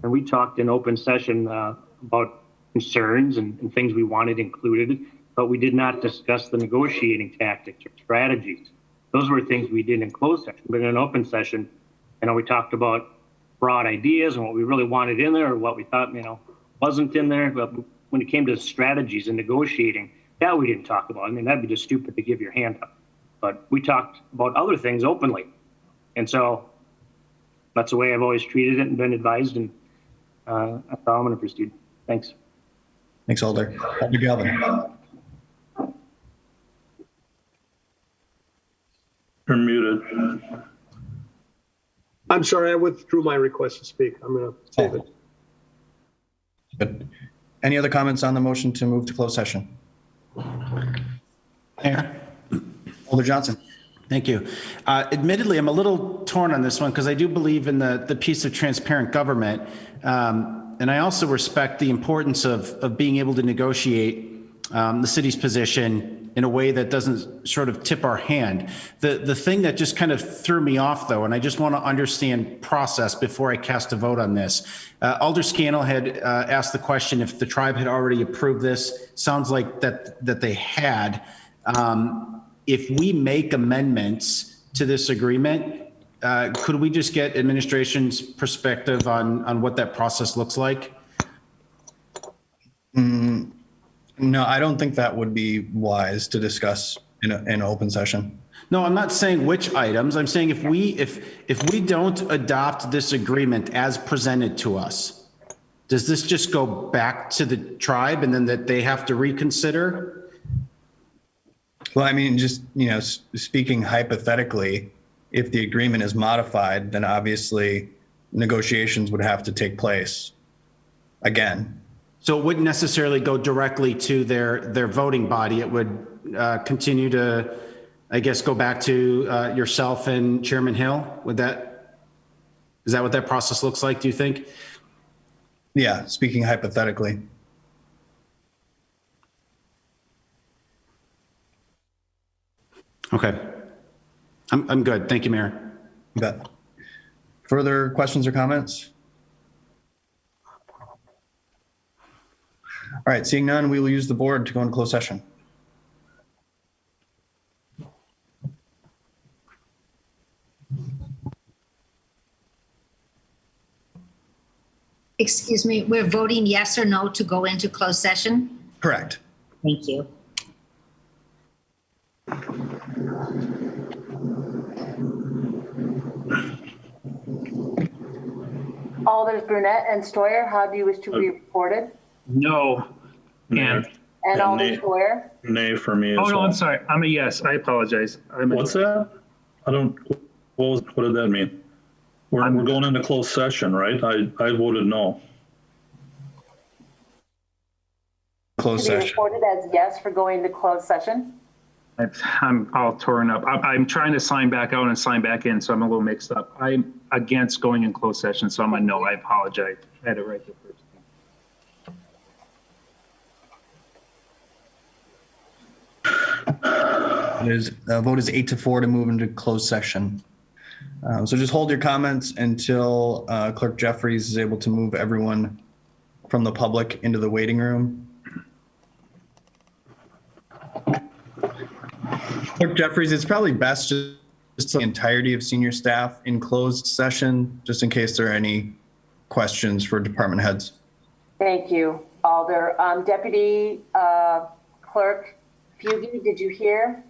And we talked in open session about concerns and things we wanted included, but we did not discuss the negotiating tactics or strategies. Those were things we did in closed session, but in an open session, we talked about broad ideas and what we really wanted in there or what we thought, wasn't in there. But when it came to strategies and negotiating, that we didn't talk about. I mean, that'd be just stupid to give your hand up. But we talked about other things openly. And so that's the way I've always treated it and been advised. And that's how I'm going to proceed. Thanks. Thanks, Alder. Alder Galvin. You're muted. I'm sorry, I withdrew my request to speak. I'm going to save it. Good. Any other comments on the motion to move to closed session? Mayor? Alder Johnson. Thank you. Admittedly, I'm a little torn on this one because I do believe in the piece of transparent government. And I also respect the importance of being able to negotiate the city's position in a way that doesn't sort of tip our hand. The thing that just kind of threw me off, though, and I just want to understand process before I cast a vote on this. Alder Scannell had asked the question if the tribe had already approved this. Sounds like that they had. If we make amendments to this agreement, could we just get administration's perspective on what that process looks like? No, I don't think that would be wise to discuss in an open session. No, I'm not saying which items. I'm saying if we don't adopt this agreement as presented to us, does this just go back to the tribe and then that they have to reconsider? Well, I mean, just, speaking hypothetically, if the agreement is modified, then obviously negotiations would have to take place again. So it wouldn't necessarily go directly to their voting body. It would continue to, I guess, go back to yourself and Chairman Hill. Is that what that process looks like, do you think? Yeah, speaking hypothetically. Okay. I'm good. Thank you, Mayor. You bet. Further questions or comments? All right, seeing none, we will use the board to go into closed session. Excuse me, we're voting yes or no to go into closed session? Correct. Thank you. Alders Brunette and Stoyer, how do you wish to be reported? No. And, And Yeah, Alder nay. Stoyer? Nay for me as oh, well. no, I'm sorry. I'm a yes. I apologize. What's that? What did that mean? We're going into closed session, right? I voted no. Closed To be session. reported as yes for going to closed session? I'm all torn up. I'm trying to sign back out and sign back in, so I'm a little mixed up. I'm against going in closed session, so I'm a no. I apologize. I had it right the first time. Vote is 8-4 to move into closed session. So just hold your comments until Clerk Jeffries is able to move everyone from the public into the waiting room. Clerk Jeffries, it's probably best just the entirety of senior staff in closed session, just in case there are any questions for department heads. Thank you, Alder. Deputy Clerk Fugie, did you hear?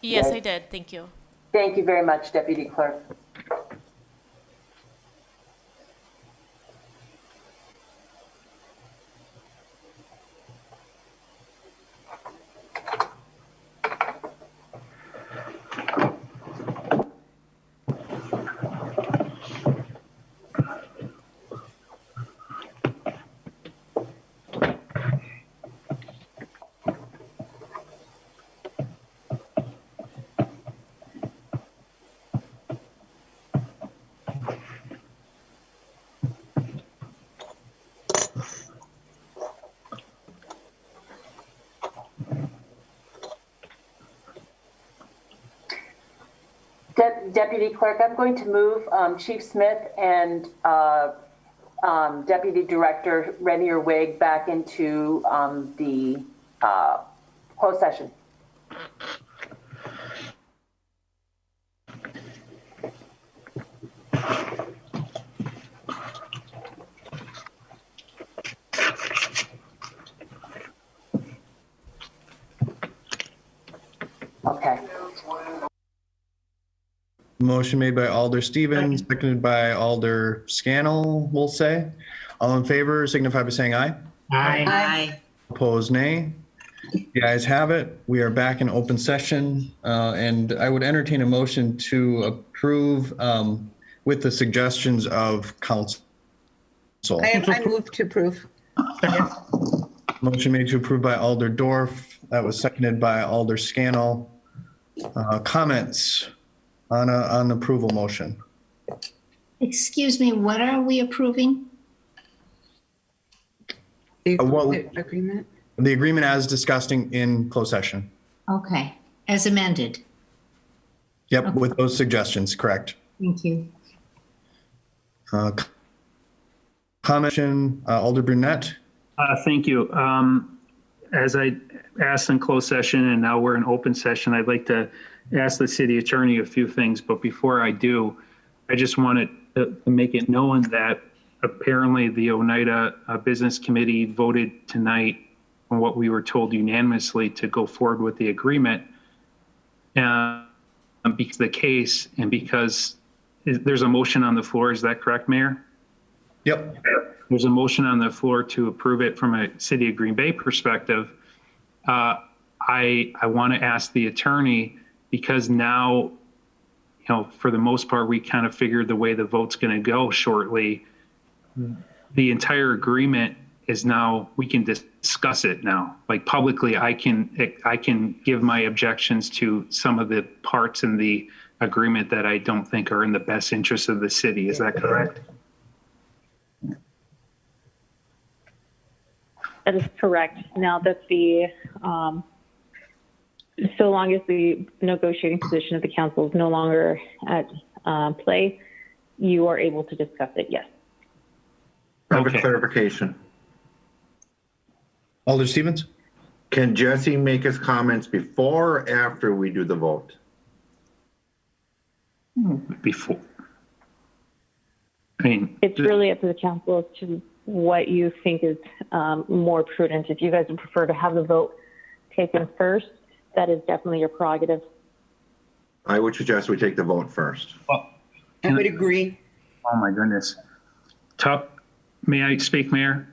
Yes, I did. Thank you. Thank you very much, Deputy Clerk. Deputy Clerk, I'm going to move Chief Smith and Deputy Director Renier Wig back into the closed session. Okay. Motion made by Alder Stevens, seconded by Alder Scannell, we'll say. All in favor signify by saying aye. Aye. Opposed, nay. The ayes have it. We are back in open session, and I would entertain a motion to approve with the suggestions of council. I move to approve. Motion made to approve by Alder Dorf. That was seconded by Alder Scannell. Comments on approval motion? Excuse me, what are we approving? The What- agreement? The agreement as discussed in closed session. Okay, as amended. Yep, with those suggestions, correct. Thank you. Comment, Alder Brunette. Thank you. As I asked in closed session and now we're in open session, I'd like to ask the city attorney a few things. But before I do, I just wanted to make it known that apparently the Oneida Business Committee voted tonight on what we were told unanimously to go forward with the agreement. Because the case and because there's a motion on the floor, is that correct, Mayor? Yep. There's a motion on the floor to approve it from a City of Green Bay perspective. I want to ask the attorney, because now, you know, for the most part, we kind of figured the way the vote's going to go shortly. The entire agreement is now, we can discuss it now. Like publicly, I can give my objections to some of the parts in the agreement that I don't think are in the best interest of the city. Is that correct? That is correct. Now that the, so long as the negotiating position of the council is no longer at play, you are able to discuss it, yes. I have a clarification. Alder Stevens? Can Jesse make his comments before or after we do the vote? Before. I mean, it's really up to the council as to what you think is more prudent. If you guys would prefer to have the vote taken first, that is definitely your prerogative. I would suggest we take the vote first. I would agree. Oh my goodness. May I speak, Mayor?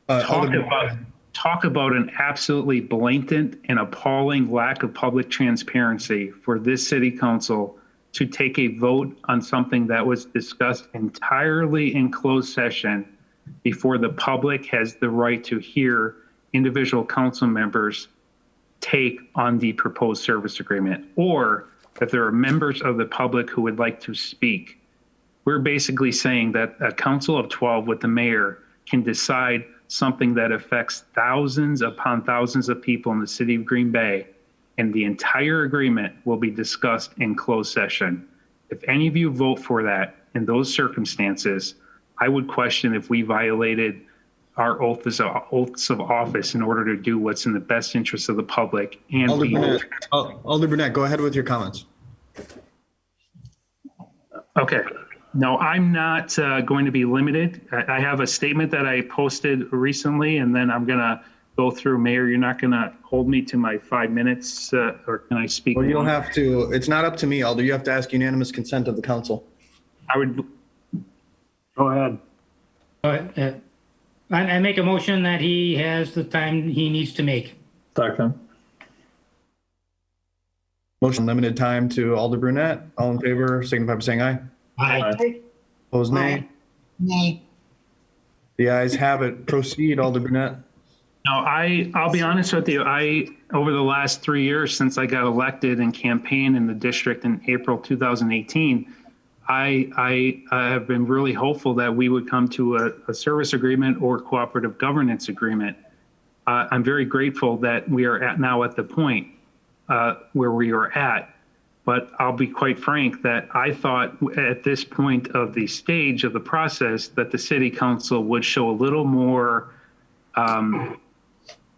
Talk about an absolutely blatant and appalling lack of public transparency for this city council to take a vote on something that was discussed entirely in closed session before the public has the right to hear individual council members take on the proposed service agreement, or if there are members of the public who would like to speak. We're basically saying that a council of 12 with the mayor can decide something that affects thousands upon thousands of people in the city of Green Bay, and the entire agreement will be discussed in closed session. If any of you vote for that in those circumstances, I would question if we violated our oaths of office in order to do what's in the best interest of the public. And Alder Brunette, go ahead with your comments. Okay. No, I'm not going to be limited. I have a statement that I posted recently, and then I'm going to go through. Mayor, you're not going to hold me to my 5 minutes, or can I speak? Well, you don't have to. It's not up to me, Alder. You have to ask unanimous consent of the council. I would. Go ahead. I make a motion that he has the time he needs to make. Second. Motion limited time to Alder Brunette. All in favor, signify by saying aye. Aye. Opposed, nay. Nay. The ayes have it. Proceed, Alder Brunette. No, I'll be honest with you. Over the last 3 years since I got elected and campaigned in the district in April 2018, I have been really hopeful that we would come to a service agreement or cooperative governance agreement. I'm very grateful that we are now at the point where we are at. But I'll be quite frank that I thought at this point of the stage of the process that the city council would show a little more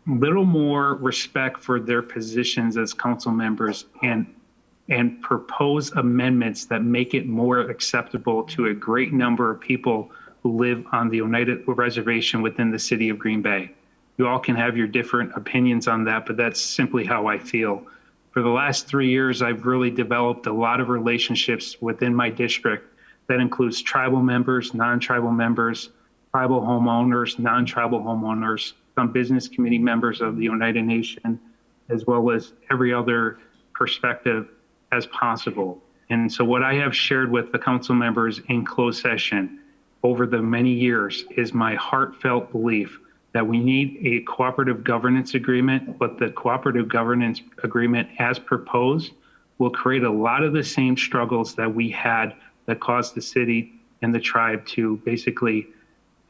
respect for their positions as council members and propose amendments that make it more acceptable to a great number of people who live on the Oneida Reservation within the city of Green Bay. You all can have your different opinions on that, but that's simply how I feel. For the last 3 years, I've really developed a lot of relationships within my district that includes tribal members, non-tribal members, tribal homeowners, non-tribal homeowners, some business committee members of the Oneida Nation, as well as every other perspective as possible. And so what I have shared with the council members in closed session over the many years is my heartfelt belief that we need a cooperative governance agreement, but the cooperative governance agreement as proposed will create a lot of the same struggles that we had that caused the city and the tribe to basically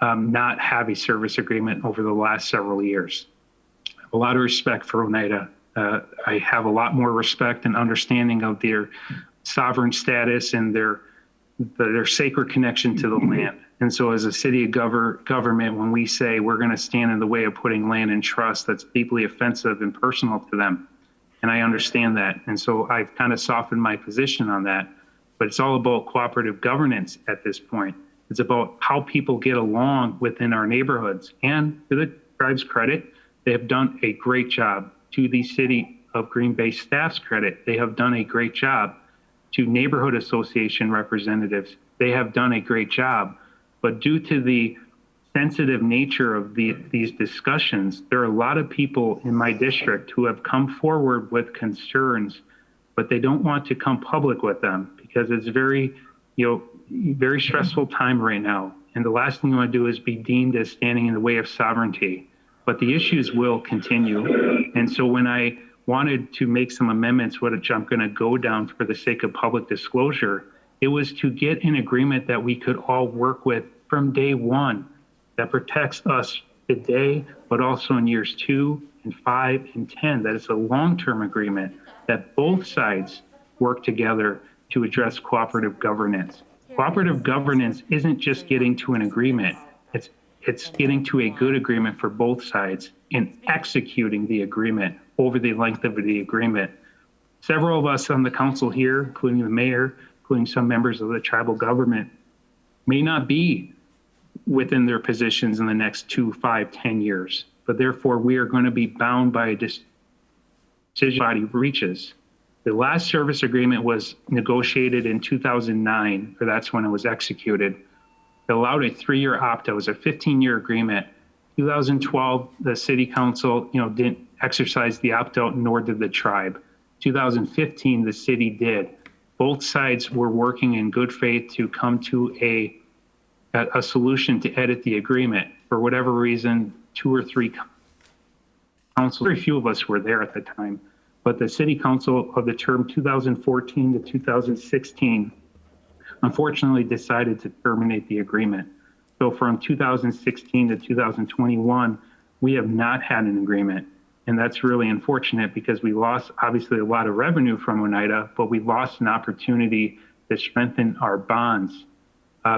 not have a service agreement over the last several years. I have a lot of respect for Oneida. I have a lot more respect and understanding of their sovereign status and their sacred connection to the land. And so as a city government, when we say we're going to stand in the way of putting land in trust, that's deeply offensive and personal to them. And I understand that. And so I've kind of softened my position on that. But it's all about cooperative governance at this point. It's about how people get along within our neighborhoods. And to the tribe's credit, they have done a great job. To the city of Green Bay staff's credit, they have done a great job. To neighborhood association representatives, they have done a great job. But due to the sensitive nature of these discussions, there are a lot of people in my district who have come forward with concerns, but they don't want to come public with them because it's very stressful time right now. And the last thing you want to do is be deemed as standing in the way of sovereignty. But the issues will continue. And so when I wanted to make some amendments, which I'm going to go down for the sake of public disclosure, it was to get an agreement that we could all work with from day one that protects us today, but also in years 2 and 5 and 10. That it's a long-term agreement that both sides work together to address cooperative governance. Cooperative governance isn't just getting to an agreement. It's getting to a good agreement for both sides and executing the agreement over the length of the agreement. Several of us on the council here, including the mayor, including some members of the tribal government, may not be within their positions in the next 2, 5, 10 years. But therefore, we are going to be bound by a decision body reaches. The last service agreement was negotiated in 2009, or that's when it was executed. It allowed a 3-year opt-out. It was a 15-year agreement. 2012, the city council, didn't exercise the opt-out, nor did the tribe. 2015, the city did. Both sides were working in good faith to come to a solution to edit the agreement. For whatever reason, 2 or 3 councils, very few of us were there at the time, but the city council of the term 2014 to 2016 unfortunately decided to terminate the agreement. So from 2016 to 2021, we have not had an agreement. And that's really unfortunate because we lost obviously a lot of revenue from Oneida, but we lost an opportunity to strengthen our bonds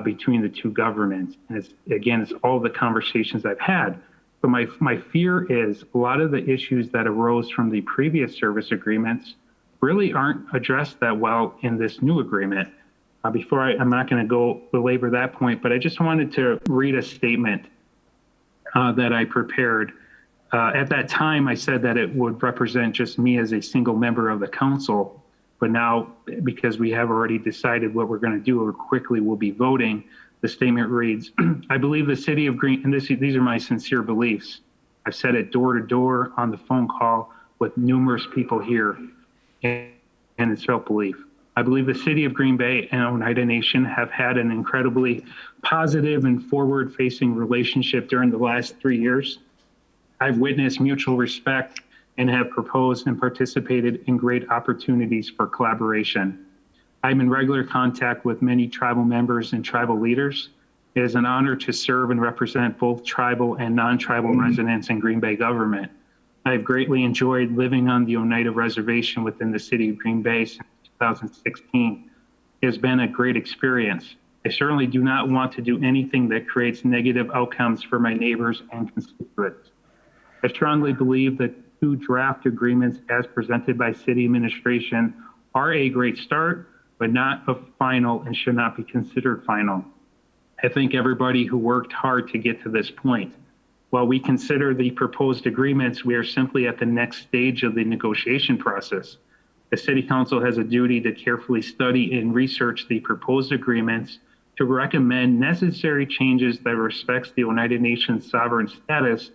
between the two governments. And it's all the conversations I've had. But my fear is a lot of the issues that arose from the previous service agreements really aren't addressed that well in this new agreement. I'm not going to go belabor that point, but I just wanted to read a statement that I prepared. At that time, I said that it would represent just me as a single member of the council. But now, because we have already decided what we're going to do, or quickly we'll be voting, the statement reads, I believe the city of Green, and these are my sincere beliefs. I've said it door to door on the phone call with numerous people here, and it's felt belief. I believe the city of Green Bay and Oneida Nation have had an incredibly positive and forward-facing relationship during the last 3 years. I've witnessed mutual respect and have proposed and participated in great opportunities for collaboration. I'm in regular contact with many tribal members and tribal leaders. It is an honor to serve and represent both tribal and non-tribal residents in Green Bay government. I have greatly enjoyed living on the Oneida Reservation within the city of Green Bay since 2016. It has been a great experience. I certainly do not want to do anything that creates negative outcomes for my neighbors and constituents. I strongly believe that 2 draft agreements as presented by city administration are a great start, but not a final and should not be considered final. I thank everybody who worked hard to get to this point. While we consider the proposed agreements, we are simply at the next stage of the negotiation process. The City Council has a duty to carefully study and research the proposed agreements to recommend necessary changes that respects the Oneida Nation's sovereign status,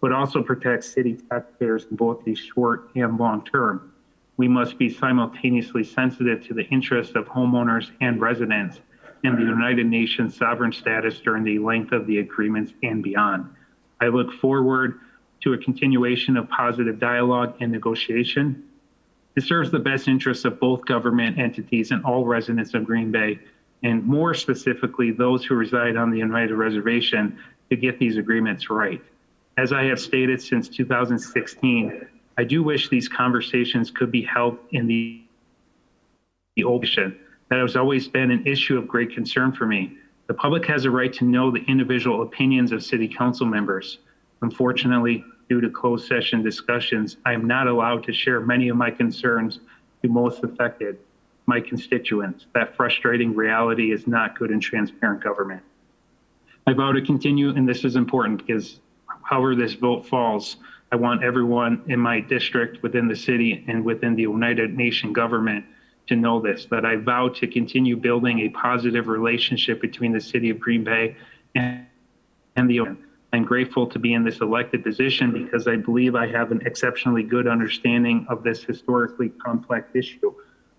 but also protects city taxpayers in both the short and long term. We must be simultaneously sensitive to the interests of homeowners and residents and the United Nations sovereign status during the length of the agreements and beyond. I look forward to a continuation of positive dialogue and negotiation. It serves the best interests of both government entities and all residents of Green Bay, and more specifically, those who reside on the Oneida Reservation, to get these agreements right. As I have stated since 2016, I do wish these conversations could be held in the open. That has always been an issue of great concern for me. The public has a right to know the individual opinions of city council members. Unfortunately, due to closed session discussions, I am not allowed to share many of my concerns to most affected, my constituents. That frustrating reality is not good in transparent government. I vow to continue, and this is important because however this vote falls, I want everyone in my district, within the city, and within the United Nation government to know this, that I vow to continue building a positive relationship between the city of Green Bay and the UN. I'm grateful to be in this elected position because I believe I have an exceptionally good understanding of this historically complex issue.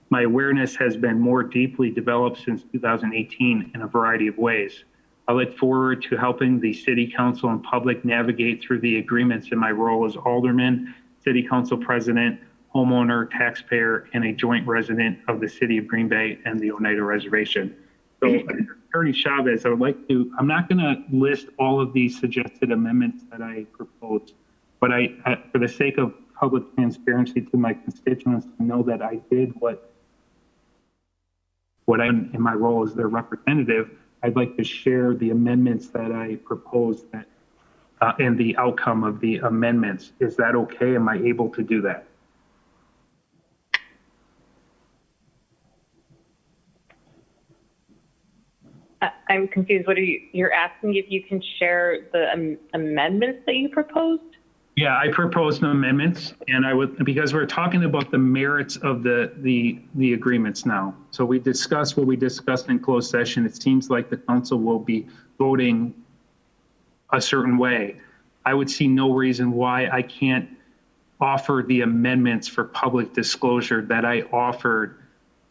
My awareness has been more deeply developed since 2018 in a variety of ways. I look forward to helping the City Council and public navigate through the agreements in my role as Alderman, City Council President, homeowner, taxpayer, and a joint resident of the City of Green Bay and the Oneida Reservation. So, Attorney Chavez, I would like to, I'm not going to list all of these suggested amendments that I proposed, but for the sake of public transparency to my constituents to know that I did what I, in my role as their representative, I'd like to share the amendments that I proposed that, and the outcome of the amendments. Is that okay? Am I able to do that? I'm confused. What are you're asking if you can share the amendments that you proposed? Yeah, I proposed amendments, and I would, because we're talking about the merits of the agreements now. So we discussed what we discussed in closed session. It seems like the council will be voting a certain way. I would see no reason why I can't offer the amendments for public disclosure that I offered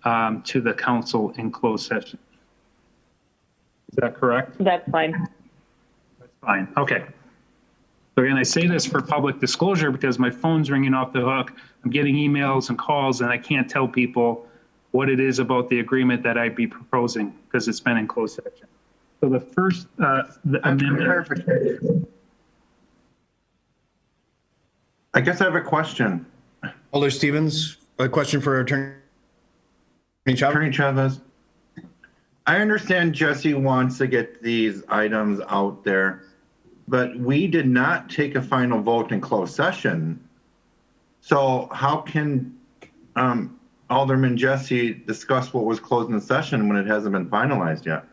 to the council in closed session. Is that correct? That's fine. That's fine. Okay. So again, I say this for public disclosure because my phone's ringing off the hook. I'm getting emails and calls, and I can't tell people what it is about the agreement that I'd be proposing because it's been in closed session. So the first the amendment. I guess I have a question. Alder Stevens, a question for Attorney Chavez. Attorney Chavez, I understand Jesse wants to get these items out there, but we did not take a final vote in closed session. So how can Alderman Jesse discuss what was closed in the session when it hasn't been finalized yet?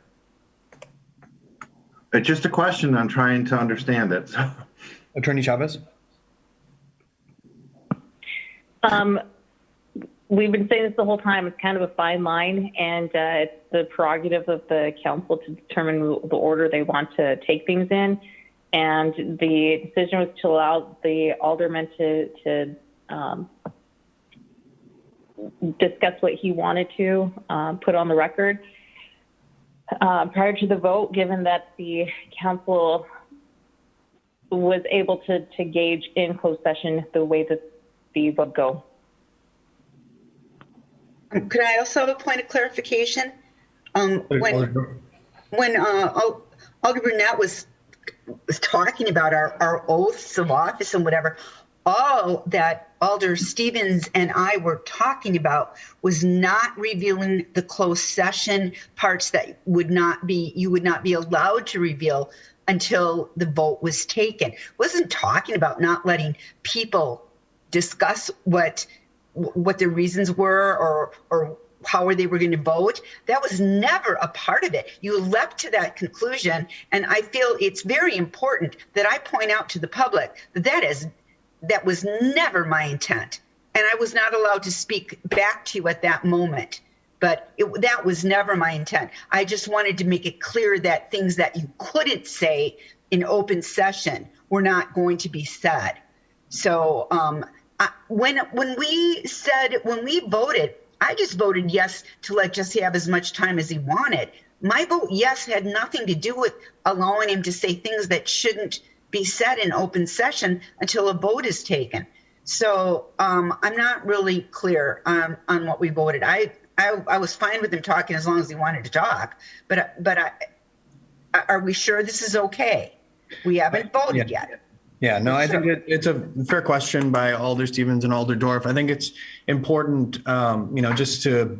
It's just a question. I'm trying to understand it. So. Attorney Chavez? We've been saying this the whole time. It's kind of a fine line, and it's the prerogative of the council to determine the order they want to take things in. And the decision was to allow the alderman to discuss what he wanted to put on the record prior to the vote, given that the council was able to gauge in closed session the way that the vote go. Could I also have a point of clarification? When Alder Burnett was talking about our oaths of office and whatever, all that Alder Stevens and I were talking about was not revealing the closed session parts that you would not be allowed to reveal until the vote was taken. Wasn't talking about not letting people discuss what their reasons were or how they were going to vote. That was never a part of it. You leapt to that conclusion, and I feel it's very important that I point out to the public that was never my intent, and I was not allowed to speak back to you at that moment. But that was never my intent. I just wanted to make it clear that things that you couldn't say in open session were not going to be said. So when we voted, I just voted yes to let Jesse have as much time as he wanted. My vote yes had nothing to do with allowing him to say things that shouldn't be said in open session until a vote is taken. So I'm not really clear on what we voted. I was fine with him talking as long as he wanted to talk, but are we sure this is okay? We haven't voted yet. Yeah, no, I think it's a fair question by Alder Stevens and Alder Dorf. I think it's important, just to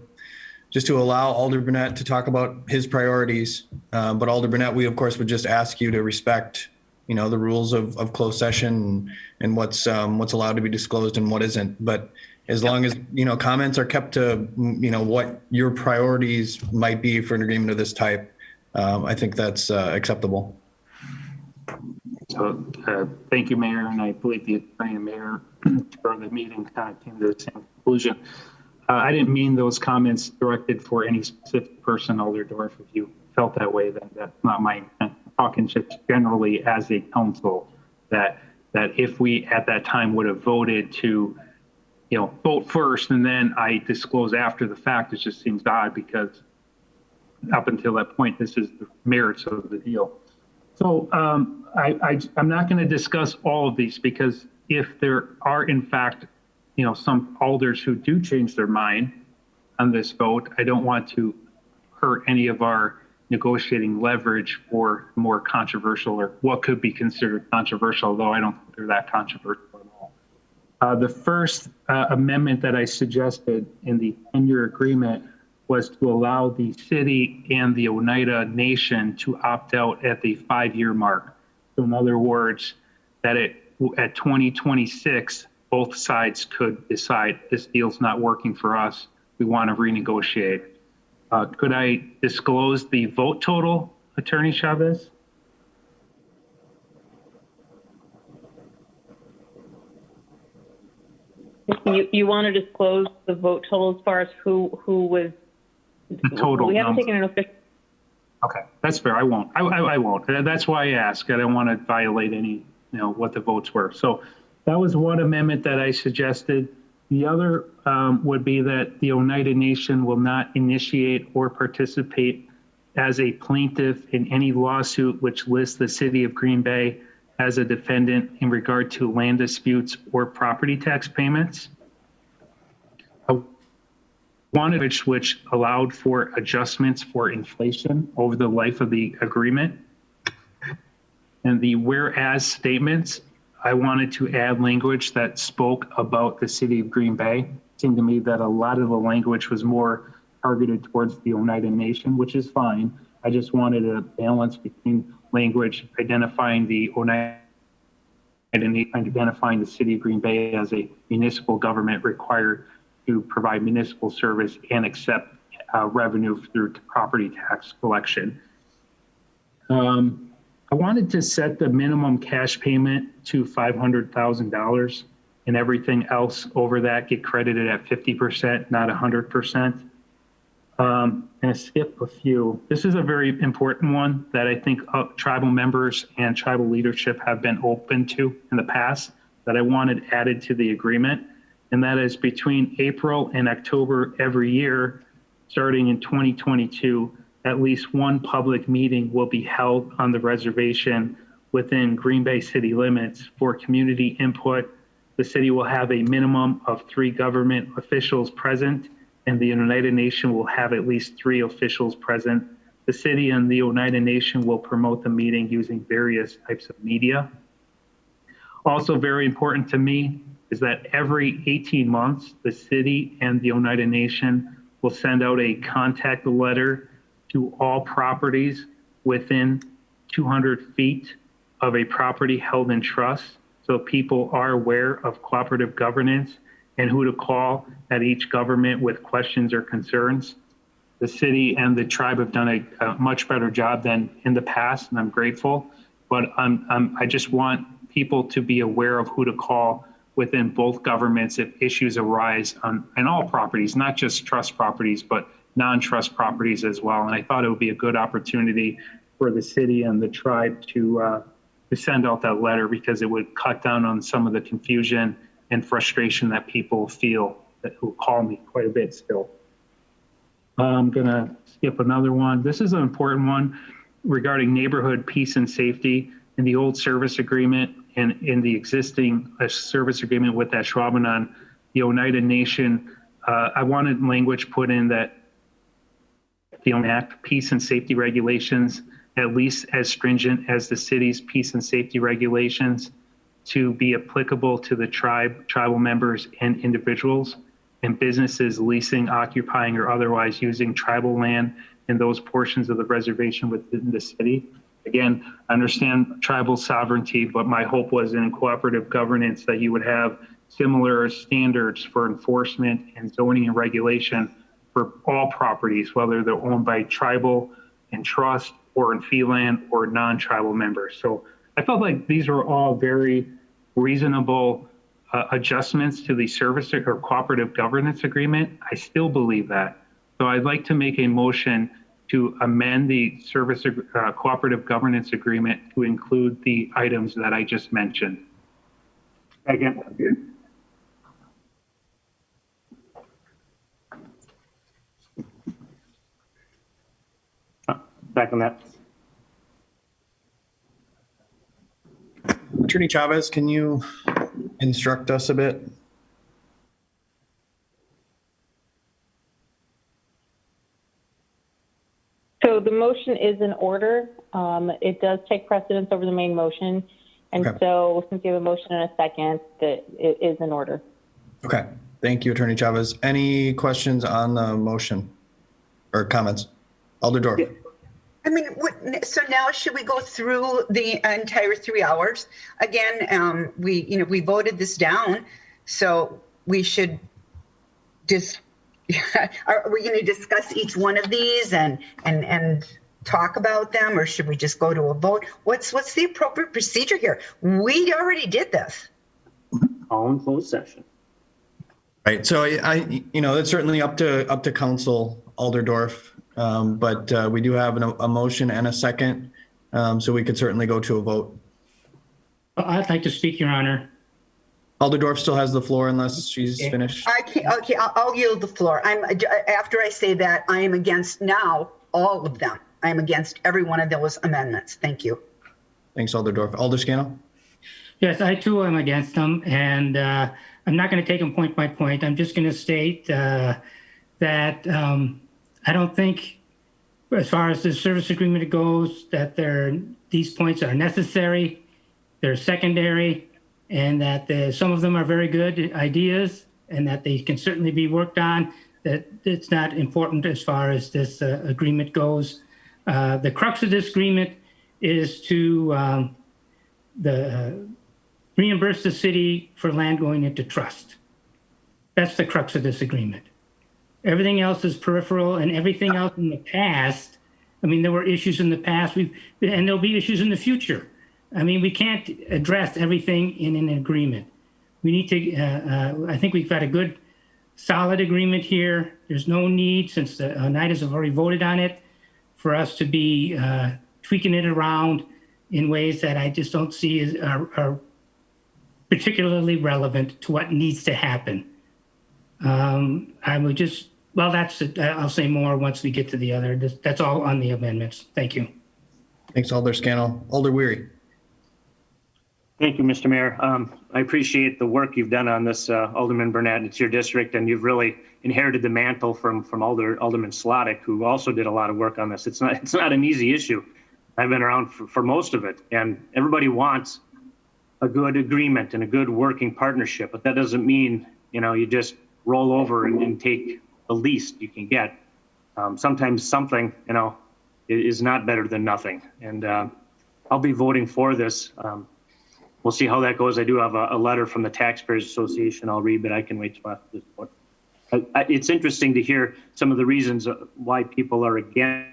allow Alder Burnett to talk about his priorities. But Alder Burnett, we of course would just ask you to respect, the rules of closed session and what's allowed to be disclosed and what isn't. But as long as comments are kept to what your priorities might be for an agreement of this type, I think that's acceptable. So thank you, Mayor, and I believe the attorney and mayor for the meeting kind of came to the same conclusion. I didn't mean those comments directed for any specific person, Alderdorf. If you felt that way, then that's not my intent. I'm talking just generally as a council, that if we at that time would have voted to, vote first and then I disclose after the fact, it just seems odd because up until that point, this is the merits of the deal. So I'm not going to discuss all of these because if there are in fact, some alders who do change their mind on this vote, I don't want to hurt any of our negotiating leverage for more controversial or what could be considered controversial, although I don't think they're that controversial at all. The first amendment that I suggested in the 10-year agreement was to allow the city and the Oneida Nation to opt out at the 5-year mark. So in other words, that at 2026, both sides could decide this deal's not working for us. We want to renegotiate. Could I disclose the vote total, Attorney Chavez? You want to disclose the vote total as far as who was the total? We haven't taken an official. Okay, that's fair. I won't. I won't. That's why I ask. I don't want to violate any, what the votes were. So that was one amendment that I suggested. The other would be that the Oneida Nation will not initiate or participate as a plaintiff in any lawsuit which lists the city of Green Bay as a defendant in regard to land disputes or property tax payments. One which allowed for adjustments for inflation over the life of the agreement. And the whereas statements, I wanted to add language that spoke about the city of Green Bay. It seemed to me that a lot of the language was more targeted towards the Oneida Nation, which is fine. I just wanted a balance between language identifying the Oneida Nation and identifying the city of Green Bay as a municipal government required to provide municipal service and accept revenue through property tax collection. I wanted to set the minimum cash payment to $500,000 and everything else over that get credited at 50%, not 100%. And I skip a few. This is a very important one that I think tribal members and tribal leadership have been open to in the past that I wanted added to the agreement. And that is between April and October every year, starting in 2022, at least one public meeting will be held on the reservation within Green Bay city limits for community input. The city will have a minimum of 3 government officials present, and the Oneida Nation will have at least 3 officials present. The city and the Oneida Nation will promote the meeting using various types of media. Also very important to me is that every 18 months, the city and the Oneida Nation will send out a contact letter to all properties within 200 feet of a property held in trust, so people are aware of cooperative governance and who to call at each government with questions or concerns. The city and the tribe have done a much better job than in the past, and I'm grateful, but I just want people to be aware of who to call within both governments if issues arise on all properties, not just trust properties, but non-trust properties as well. And I thought it would be a good opportunity for the city and the tribe to send out that letter because it would cut down on some of the confusion and frustration that people feel that who call me quite a bit still. I'm gonna skip another one. This is an important one regarding neighborhood peace and safety. In the old service agreement and in the existing service agreement with Ashwaubenon, the Oneida Nation, I wanted language put in that the Act peace and safety regulations, at least as stringent as the city's peace and safety regulations, to be applicable to the tribal members and individuals and businesses leasing, occupying, or otherwise using tribal land in those portions of the reservation within the city. Again, I understand tribal sovereignty, but my hope was in cooperative governance that you would have similar standards for enforcement and zoning and regulation for all properties, whether they're owned by tribal and trust or in fee land or non-tribal members. So I felt like these were all very reasonable adjustments to the service or cooperative governance agreement. I still believe that. So I'd like to make a motion to amend the service cooperative governance agreement to include the items that I just mentioned. Second. Back on that. Attorney Chavez, can you instruct us a bit? So the motion is in order. It does take precedence over the main motion. And Okay. so since you have a motion and a second, that it is in order. Okay, thank you, Attorney Chavez. Any questions on the motion or comments? Alder Dorf. I mean, so now should we go through the entire 3 hours? Again, we voted this down, so we should just, are we going to discuss each one of these and talk about them, or should we just go to a vote? What's the appropriate procedure here? We already did this. All in closed session. Right, so that's certainly up to council, Alder Dorf. But we do have a motion and a second, so we could certainly go to a vote. I'd like to speak, Your Honor. Alder Dorf still has the floor unless she's finished. Okay, I'll yield the floor. After I say that, I am against now all of them. I am against every one of those amendments. Thank you. Thanks, Alder Dorf. Alder Scannell? Yes, I too am against them, and I'm not going to take them point by point. I'm just going to state that I don't think, as far as the service agreement goes, that these points are necessary, they're secondary, and that some of them are very good ideas, and that they can certainly be worked on, that it's not important as far as this agreement goes. The crux of this agreement is to reimburse the city for land going into trust. That's the crux of this agreement. Everything else is peripheral, and everything else in the past, I mean, there were issues in the past, and there'll be issues in the future. I mean, we can't address everything in an agreement. We need to, I think we've got a good, solid agreement here. There's no need, since the Oneidas have already voted on it, for us to be tweaking it around in ways that I just don't see are particularly relevant to what needs to happen. I would just, well, that's it. I'll say more once we get to the other. That's all on the amendments. Thank you. Thanks, Alder Scannell. Alder Weary. Thank you, Mr. Mayor. I appreciate the work you've done on this, Alderman Burnett. It's your district, and you've really inherited the mantle from Alderman Slottick, who also did a lot of work on this. It's not an easy issue. I've been around for most of it, and everybody wants a good agreement and a good working partnership, but that doesn't mean, you just roll over and take the least you can get. Sometimes something, is not better than nothing. And I'll be voting for this. We'll see how that goes. I do have a letter from the Taxpayers Association I'll read, but I can wait till after this vote. It's interesting to hear some of the reasons why people are against.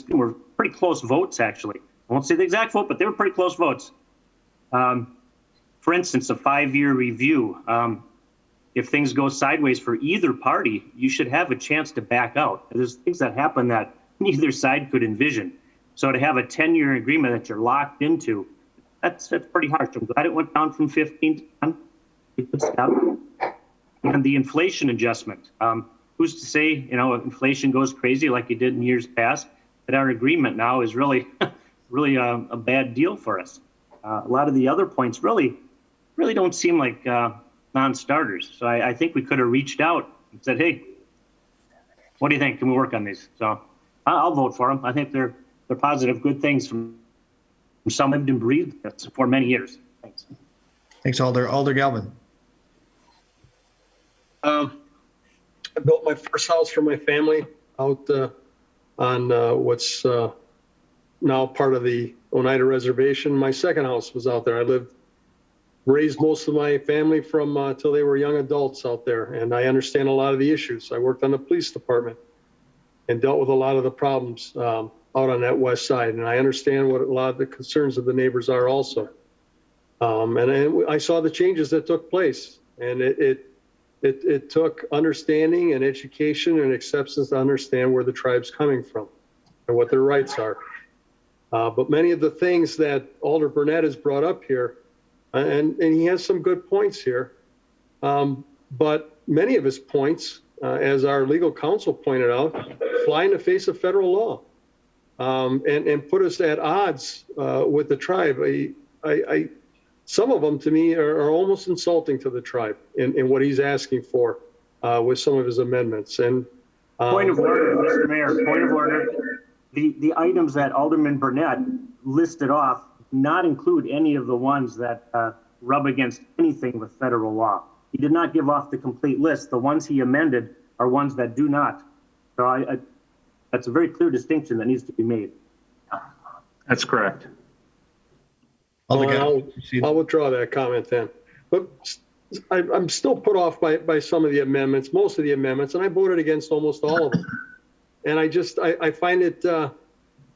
Were pretty close votes, actually. I won't say the exact vote, but they were pretty close votes. For instance, a 5-year review. If things go sideways for either party, you should have a chance to back out. There's things that happen that neither side could envision. So to have a 10-year agreement that you're locked into, that's pretty harsh. I'm glad it went down from 15 to 10. Good step. And the inflation adjustment. Who's to say, inflation goes crazy like it did in years past, that our agreement now is really, really a bad deal for us. A lot of the other points really don't seem like non-starters. So I think we could have reached out and said, hey, what do you think? Can we work on these? So I'll vote for them. I think they're positive, good things from some lived and breathed this for many years. Thanks. Thanks, Alder. Alder Galvin. I built my first house for my family out on what's now part of the Oneida Reservation. My second house was out there. I raised most of my family from till they were young adults out there, and I understand a lot of the issues. I worked on the police department and dealt with a lot of the problems. out on that west side. And I understand what a lot of the concerns of the neighbors are also. And I saw the changes that took place, and it took understanding and education and acceptance to understand where the tribe's coming from and what their rights are. But many of the things that Alder Burnett has brought up here, and he has some good points here, but many of his points, as our legal counsel pointed out, fly in the face of federal law, and put us at odds with the tribe. Some of them, to me, are almost insulting to the tribe in what he's asking for with some of his amendments. And point of order, Mr. Mayor, point of order. The items that Alderman Burnett listed off not include any of the ones that rub against anything with federal law. He did not give off the complete list. The ones he amended are ones that do not. So that's a very clear distinction that needs to be made. That's correct. I'll withdraw that comment then. But I'm still put off by some of the amendments, most of the amendments, and I voted against almost all of them. And I find it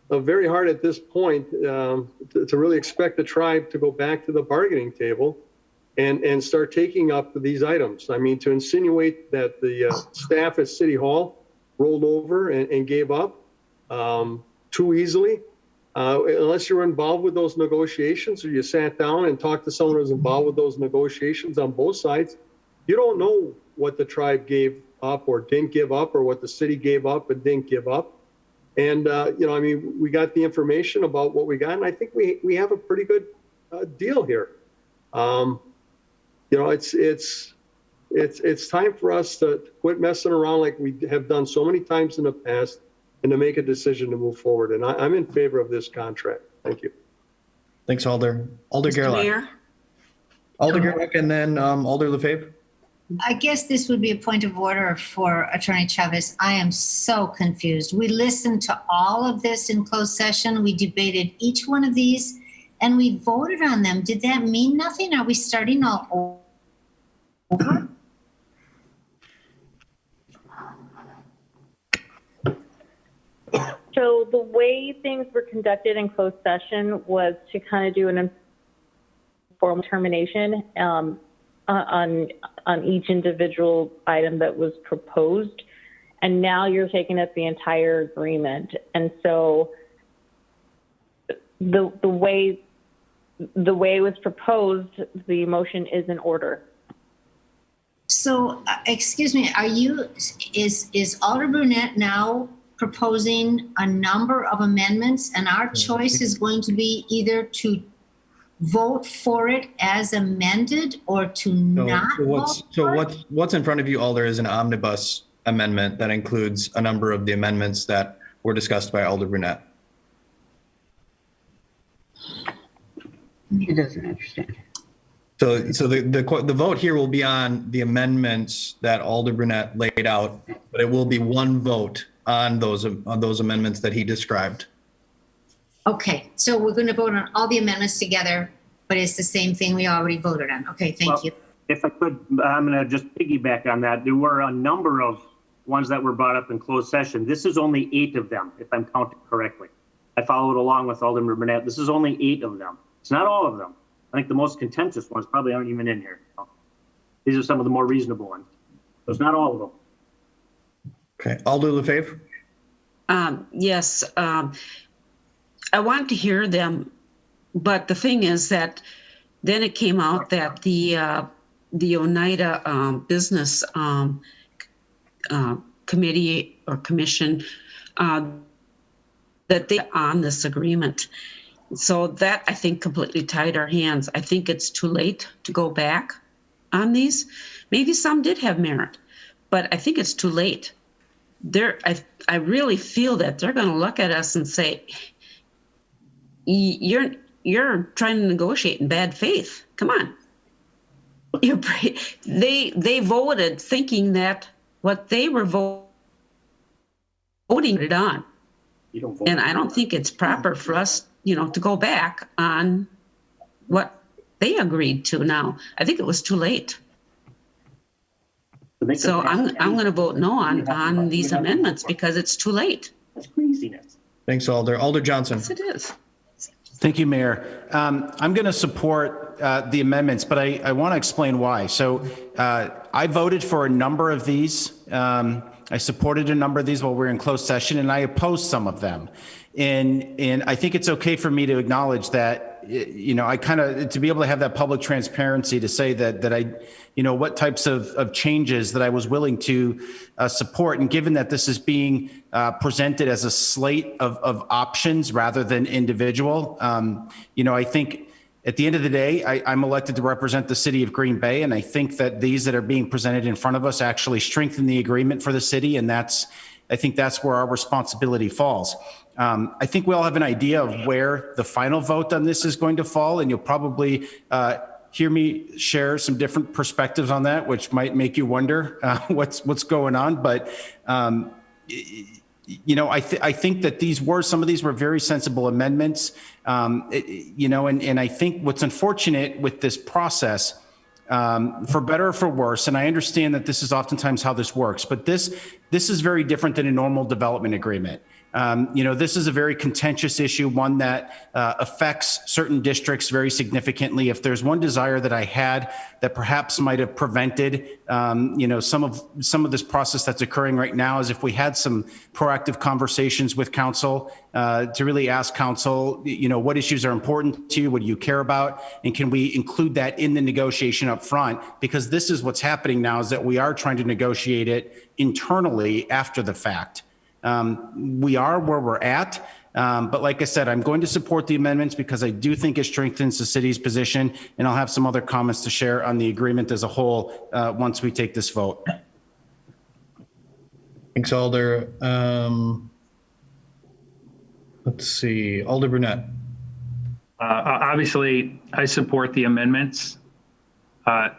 very hard at this point to really expect the tribe to go back to the bargaining table and start taking up these items. I mean, to insinuate that the staff at City Hall rolled over and gave up too easily, unless you're involved with those negotiations or you sat down and talked to someone who's involved with those negotiations on both sides, you don't know what the tribe gave up or didn't give up, or what the city gave up and didn't give up. And, I mean, we got the information about what we got, and I think we have a pretty good deal here. It's time for us to quit messing around like we have done so many times in the past and to make a decision to move forward. And I'm in favor of this contract. Thank you. Thanks, Alder. Alder Gerlach. Mayor? Alder Gerlach, and then Alder Lefebvre. I guess this would be a point of order for Attorney Chavez. I am so confused. We listened to all of this in closed session. We debated each one of these and we voted on them. Did that mean nothing? Are we starting all over? So the way things were conducted in closed session was to kind of do an informal termination on each individual item that was proposed. And now you're taking up the entire agreement. And so the way it was proposed, the motion is in order. So, excuse me, is Alder Burnett now proposing a number of amendments, and our choice is going to be either to vote for it as amended or to not vote for it? What's in front of you, Alder, is an omnibus amendment that includes a number of the amendments that were discussed by Alder Burnett. He doesn't understand. So the vote here will be on the amendments that Alder Burnett laid out, but it will be one vote on those amendments that he described. Okay, so we're going to vote on all the amendments together, but it's the same thing we already voted on. Okay, thank you. If I could, I'm going to just piggyback on that. There were a number of ones that were brought up in closed session. This is only 8 of them, if I'm counting correctly. I followed along with Alderman Burnett. This is only 8 of them. It's not all of them. I think the most contentious ones probably aren't even in here. These are some of the more reasonable ones. So it's not all of them. Okay, Alder Lefebvre? Yes, I want to hear them, but the thing is that then it came out that the Oneida Business Committee or Commission, that they on this agreement. So that, I think, completely tied our hands. I think it's too late to go back on these. Maybe some did have merit, but I think it's too late. I really feel that they're going to look at us and say, you're trying to negotiate in bad faith. Come on. They voted thinking that what they were voting it on. And I don't think it's proper for us, to go back on what they agreed to now. I think it was too late. So I'm going to vote no on these amendments because it's too late. That's craziness. Thanks, Alder. Alder Johnson. Yes, it is. Thank you, Mayor. I'm going to support the amendments, but I want to explain why. So I voted for a number of these. I supported a number of these while we were in closed session, and I opposed some of them. And I think it's okay for me to acknowledge that, I kind of, to be able to have that public transparency to say that I, what types of changes that I was willing to support. And given that this is being presented as a slate of options rather than individual, I think at the end of the day, I'm elected to represent the city of Green Bay. And I think that these that are being presented in front of us actually strengthen the agreement for the city. And I think that's where our responsibility falls. I think we all have an idea of where the final vote on this is going to fall, and you'll probably hear me share some different perspectives on that, which might make you wonder what's going on. But I think that some of these were very sensible amendments. And I think what's unfortunate with this process, for better or for worse, and I understand that this is oftentimes how this works, but this is very different than a normal development agreement. This is a very contentious issue, one that affects certain districts very significantly. If there's one desire that I had that perhaps might have prevented, some of this process that's occurring right now, is if we had some proactive conversations with council to really ask council, what issues are important to you, what do you care about, and can we include that in the negotiation up front? Because this is what's happening now, is that we are trying to negotiate it internally after the fact. We are where we're at. But like I said, I'm going to support the amendments because I do think it strengthens the city's position. And I'll have some other comments to share on the agreement as a whole once we take this vote. Thanks, Alder. Let's see, Alder Brunette. Obviously, I support the amendments. Alder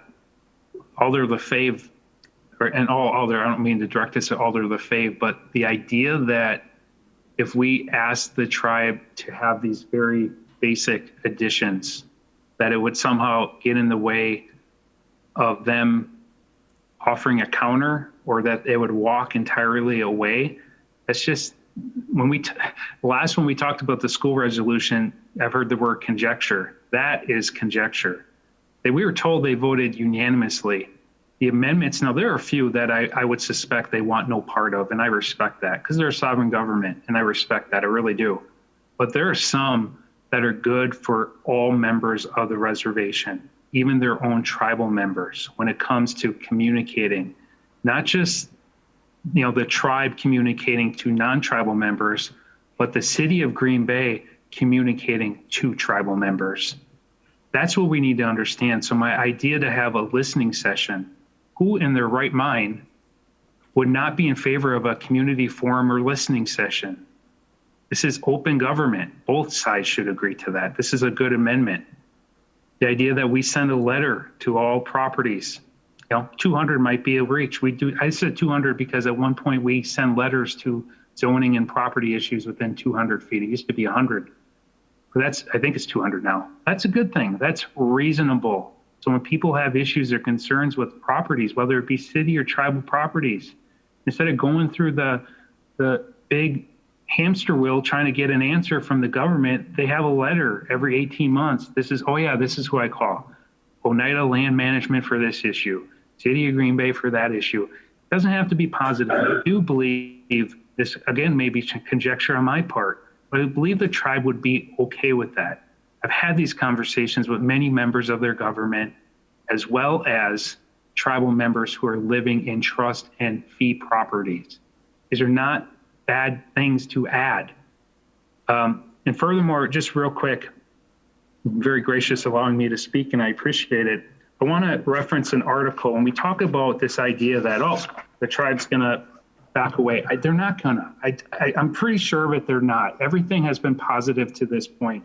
LaFave, and Alder, I don't mean to direct this at Alder LaFave, but the idea that if we ask the tribe to have these very basic additions, that it would somehow get in the way of them offering a counter, or that they would walk entirely away. That's just, last when we talked about the school resolution, I've heard the word conjecture. That is conjecture. We were told they voted unanimously. The amendments, now there are a few that I would suspect they want no part of, and I respect that because they're a sovereign government, and I respect that, I really do. But there are some that are good for all members of the reservation, even their own tribal members, when it comes to communicating, not just the tribe communicating to non-tribal members, but the city of Green Bay communicating to tribal members. That's what we need to understand. So my idea to have a listening session, who in their right mind would not be in favor of a community forum or listening session? This is open government. Both sides should agree to that. This is a good amendment. The idea that we send a letter to all properties, 200 might be a reach. I said 200 because at one point we send letters to zoning and property issues within 200 feet. It used to be 100. But I think it's 200 now. That's a good thing. That's reasonable. So when people have issues or concerns with properties, whether it be city or tribal properties, instead of going through the big hamster wheel trying to get an answer from the government, they have a letter every 18 months. This is who I call. Oneida Land Management for this issue. City of Green Bay for that issue. It doesn't have to be positive. I do believe this, again, maybe conjecture on my part, but I believe the tribe would be okay with that. I've had these conversations with many members of their government, as well as tribal members who are living in trust and fee properties. These are not bad things to add. And furthermore, just real quick, very gracious allowing me to speak, and I appreciate it. I want to reference an article, and we talk about this idea that, the tribe's going to back away. They're not going to. I'm pretty sure that they're not. Everything has been positive to this point.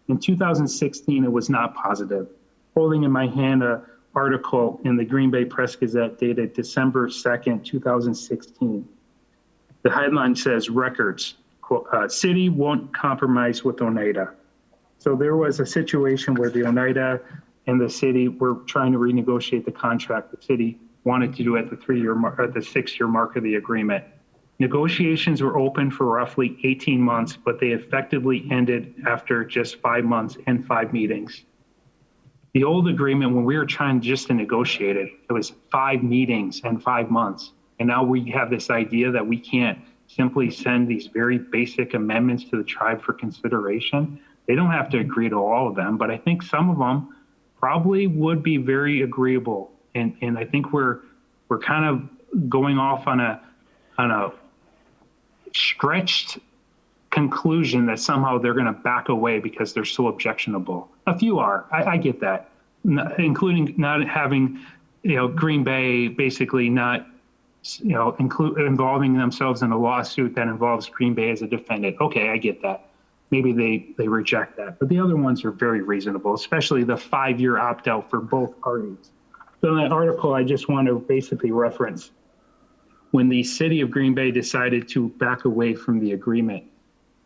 In 2016, it was not positive. Holding in my hand an article in the Green Bay Press Gazette dated December 2nd, 2016. The headline says, records, city won't compromise with Oneida. So there was a situation where the Oneida and the city were trying to renegotiate the contract. The city wanted to do it at the 6-year mark of the agreement. Negotiations were open for roughly 18 months, but they effectively ended after just 5 months and 5 meetings. The old agreement, when we were trying just to negotiate it, it was 5 meetings and 5 months. And now we have this idea that we can't simply send these very basic amendments to the tribe for consideration. They don't have to agree to all of them, but I think some of them probably would be very agreeable. And I think we're kind of going off on a stretched conclusion that somehow they're going to back away because they're so objectionable. A few are. I get that, including not having, Green Bay basically not, involving themselves in a lawsuit that involves Green Bay as a defendant. Okay, I get that. Maybe they reject that. But the other ones are very reasonable, especially the 5-year opt-out for both parties. So in that article, I just want to basically reference when the city of Green Bay decided to back away from the agreement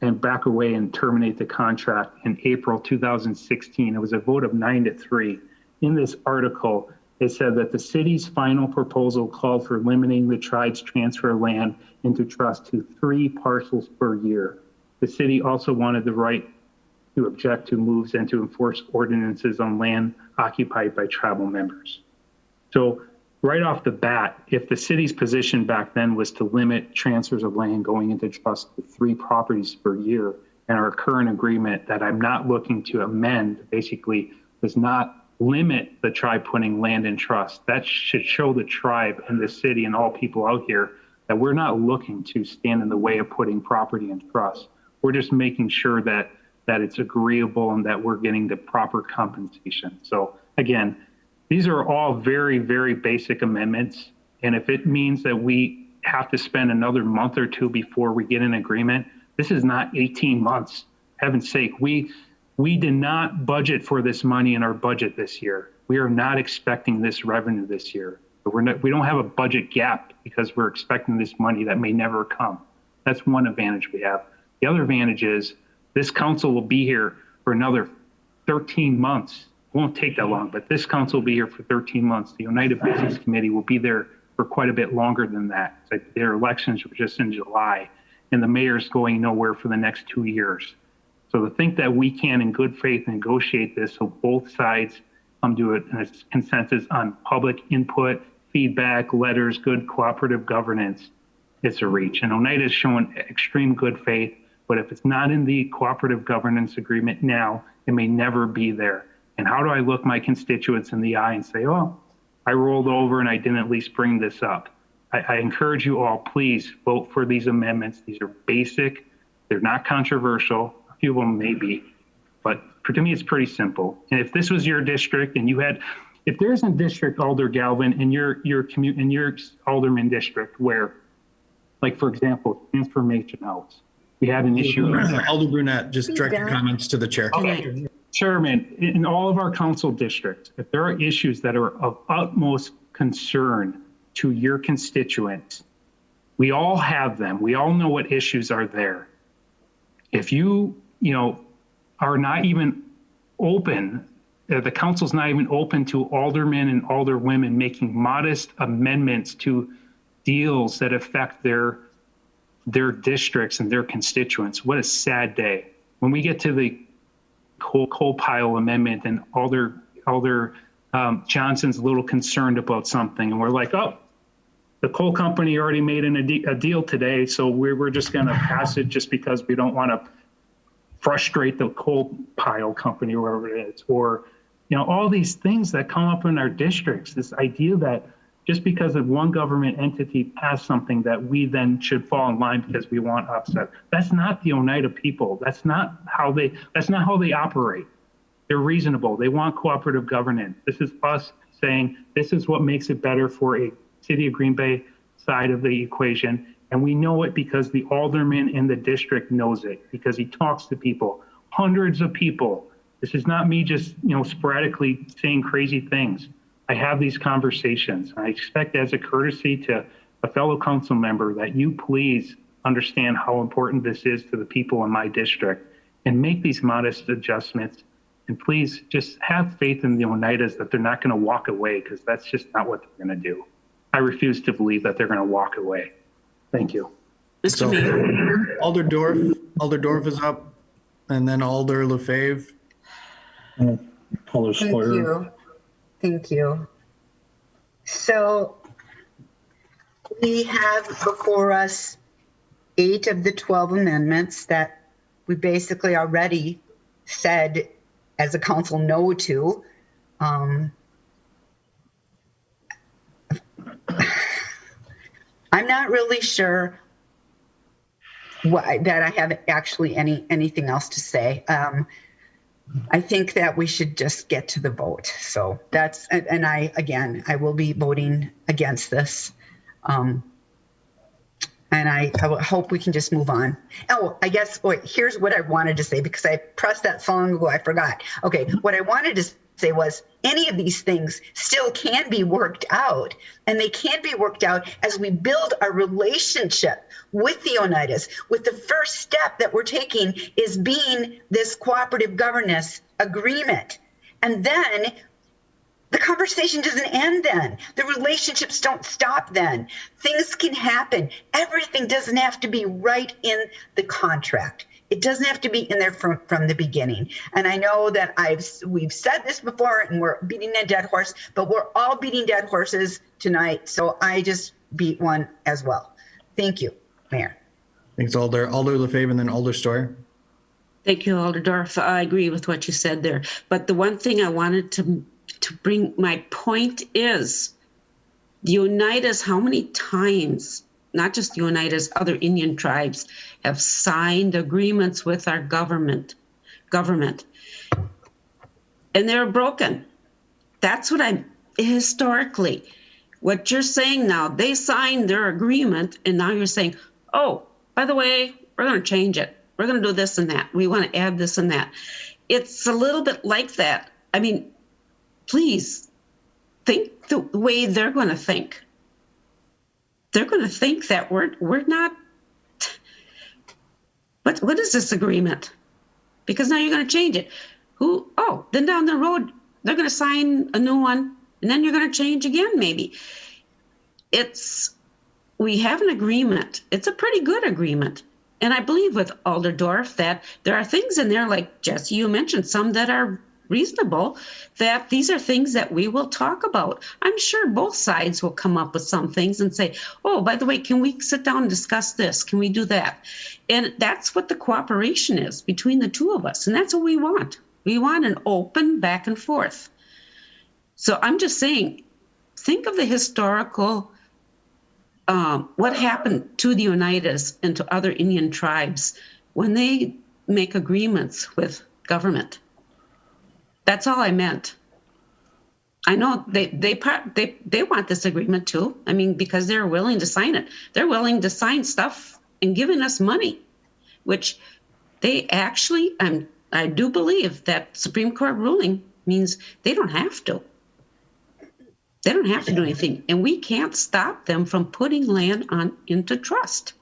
and back away and terminate the contract in April 2016. It was a vote of 9-3. In this article, it said that the city's final proposal called for limiting the tribe's transfer of land into trust to 3 parcels per year. The city also wanted the right to object to moves and to enforce ordinances on land occupied by tribal members. So right off the bat, if the city's position back then was to limit transfers of land going into trust to 3 properties per year, and our current agreement that I'm not looking to amend basically does not limit the tribe putting land in trust, that should show the tribe and the city and all people out here that we're not looking to stand in the way of putting property in trust. We're just making sure that it's agreeable and that we're getting the proper compensation. So again, these are all very, very basic amendments. And if it means that we have to spend another month or 2 before we get an agreement, this is not 18 months. Heaven's sake, we did not budget for this money in our budget this year. We are not expecting this revenue this year. But we don't have a budget gap because we're expecting this money that may never come. That's one advantage we have. The other advantage is this council will be here for another 13 months. It won't take that long, but this council will be here for 13 months. The United Business Committee will be there for quite a bit longer than that. Like their elections were just in July, and the mayor's going nowhere for the next 2 years. So to think that we can, in good faith, negotiate this so both sides come to a consensus on public input, feedback, letters, good cooperative governance, it's a reach. And Oneida has shown extreme good faith, but if it's not in the cooperative governance agreement now, it may never be there. And how do I look my constituents in the eye and say, oh, I rolled over and I didn't at least bring this up? I encourage you all, please vote for these amendments. These are basic. They're not controversial. A few of them may be, but to me, it's pretty simple. And if this was your district and you had, if there's a district, Alder Galvin, in your alderman district where, like, for example, Transformation House, we had an issue. Alder Brunette, just direct your comments to the chair. Okay. Chairman, in all of our council districts, if there are issues that are of utmost concern to your constituents, we all have them. We all know what issues are there. If you are not even open, the council's not even open to aldermen and alderwomen making modest amendments to deals that affect their districts and their constituents. What a sad day. When we get to the coal pile amendment and Alder Johnson's a little concerned about something, and we're like, oh, the coal company already made a deal today, so we're just going to pass it just because we don't want to frustrate the coal pile company or whatever it is. Or, all these things that come up in our districts, this idea that just because of one government entity passed something that we then should fall in line because we want upset. That's not the Oneida people. That's not how they operate. They're reasonable. They want cooperative governance. This is us saying this is what makes it better for a city of Green Bay side of the equation. And we know it because the alderman in the district knows it, because he talks to people, hundreds of people. This is not me just, sporadically saying crazy things. I have these conversations. I expect as a courtesy to a fellow council member that you please understand how important this is to the people in my district and make these modest adjustments. And please just have faith in the Oneidas that they're not going to walk away, because that's just not what they're going to do. I refuse to believe that they're going to walk away. Thank you. Mr. Mayor. Alder Dorf is up, and then Alder LaFave. Alder Thank Sawyer. you. Thank you. So we have before us 8 of the 12 amendments that we basically already said as a council no to. I'm not really sure that I have actually anything else to say. I think that we should just get to the vote. So that's, and I will be voting against this. And I hope we can just move on. Oh, I guess, wait, here's what I wanted to say because I pressed that so long ago, I forgot. Okay, what I wanted to say was any of these things still can be worked out, and they can be worked out as we build a relationship with the Oneidas. With the first step that we're taking is being this cooperative governance agreement. And then the conversation doesn't end then. The relationships don't stop then. Things can happen. Everything doesn't have to be right in the contract. It doesn't have to be in there from the beginning. And I know that we've said this before and we're beating a dead horse, but we're all beating dead horses tonight. So I just beat one as well. Thank you, Mayor. Thanks, Alder. Alder LaFave and then Alder Sawyer. Thank you, Alder Dorf. I agree with what you said there. But the one thing I wanted to bring, my point is, the Oneidas, how many times, not just the Oneidas, other Indian tribes have signed agreements with our government, and they're broken. That's what historically, what you're saying now, they signed their agreement, and now you're saying, oh, by the way, we're going to change it. We're going to do this and that. We want to add this and that. It's a little bit like that. I mean, please think the way they're going to think. They're going to think that we're not. What is this agreement? Because now you're going to change it. Then down the road, they're going to sign a new one, and then you're going to change again, maybe. We have an agreement. It's a pretty good agreement. And I believe with Alder Dorf that there are things in there, like Jesse, you mentioned some that are reasonable, that these are things that we will talk about. I'm sure both sides will come up with some things and say, oh, by the way, can we sit down and discuss this? Can we do that? And that's what the cooperation is between the two of us. And that's what we want. We want an open back and forth. So I'm just saying, think of the historical, what happened to the Oneidas and to other Indian tribes when they make agreements with government. That's all I meant. I know they want this agreement too. I mean, because they're willing to sign it. They're willing to sign stuff and giving us money, which they actually, I do believe that Supreme Court ruling means they don't have to. They don't have to do anything, and we can't stop them from putting land into trust.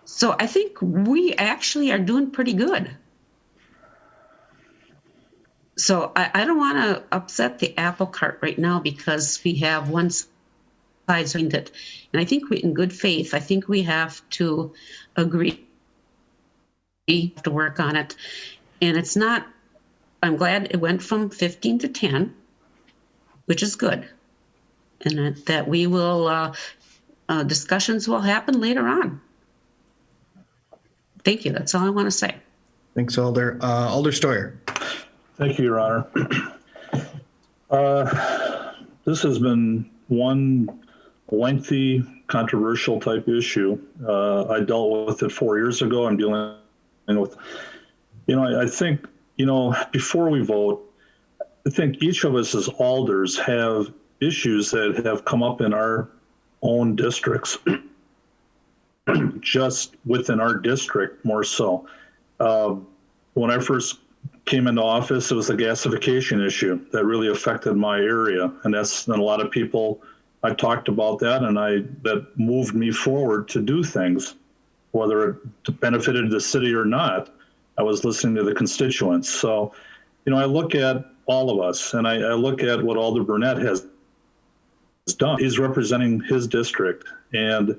So I think we actually are doing pretty good. So I don't want to upset the apple cart right now because we have one side saying it. And I think in good faith, I think we have to agree to work on it. And it's not, I'm glad it went from 15 to 10, which is good. And that we will, discussions will happen later on. Thank you. That's all I want to say. Thanks, Alder. Alder Sawyer. Thank you, Your Honor. This has been one lengthy, controversial type issue. I dealt with it 4 years ago. I'm dealing with, I think, before we vote, I think each of us as alders have issues that have come up in our own districts, just within our district more so. When I first came into office, it was the gasification issue that really affected my area. And a lot of people, I talked about that, and that moved me forward to do things, whether it benefited the city or not. I was listening to the constituents. So, I look at all of us, and I look at what Alder Burnett has done. He's representing his district, and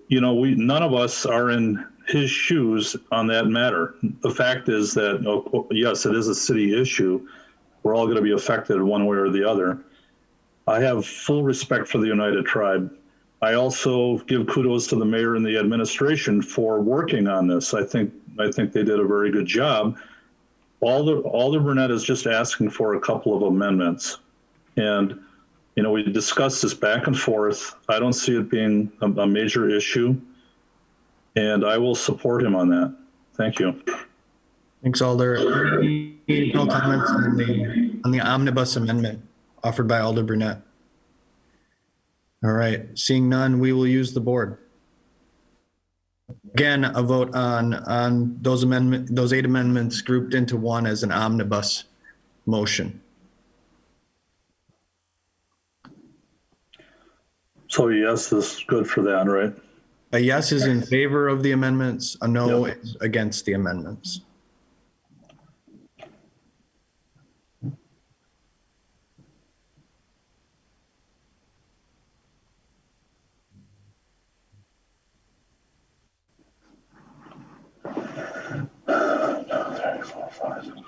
you know, none of us are in his shoes on that matter. The fact is that, yes, it is a city issue. We're all going to be affected one way or the other. I have full respect for the United Tribe. I also give kudos to the mayor and the administration for working on this. I think they did a very good job. Alder Burnett is just asking for a couple of amendments. And, you know, we discussed this back and forth. I don't see it being a major issue. And I will support him on that. Thank you. Thanks, Alder. Any final comments on the omnibus amendment offered by Alder Brunette? All right, seeing none, we will use the board. Again, a vote on those 8 amendments grouped into one as an omnibus motion. So yes is good for that, right? A yes is in favor of the amendments, a no is against the amendments.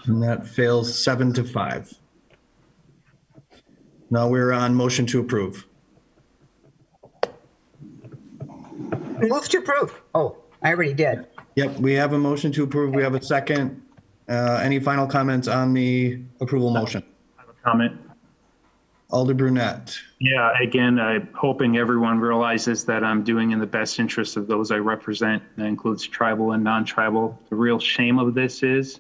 And that fails 7-5. Now we're on motion to approve. Move to approve. Oh, I already did. Yep, we have a motion to approve. We have a second. Any final comments on the approval motion? I have a comment. Alder Brunette. Yeah, again, I'm hoping everyone realizes that I'm doing in the best interest of those I represent. That includes tribal and non-tribal. The real shame of this is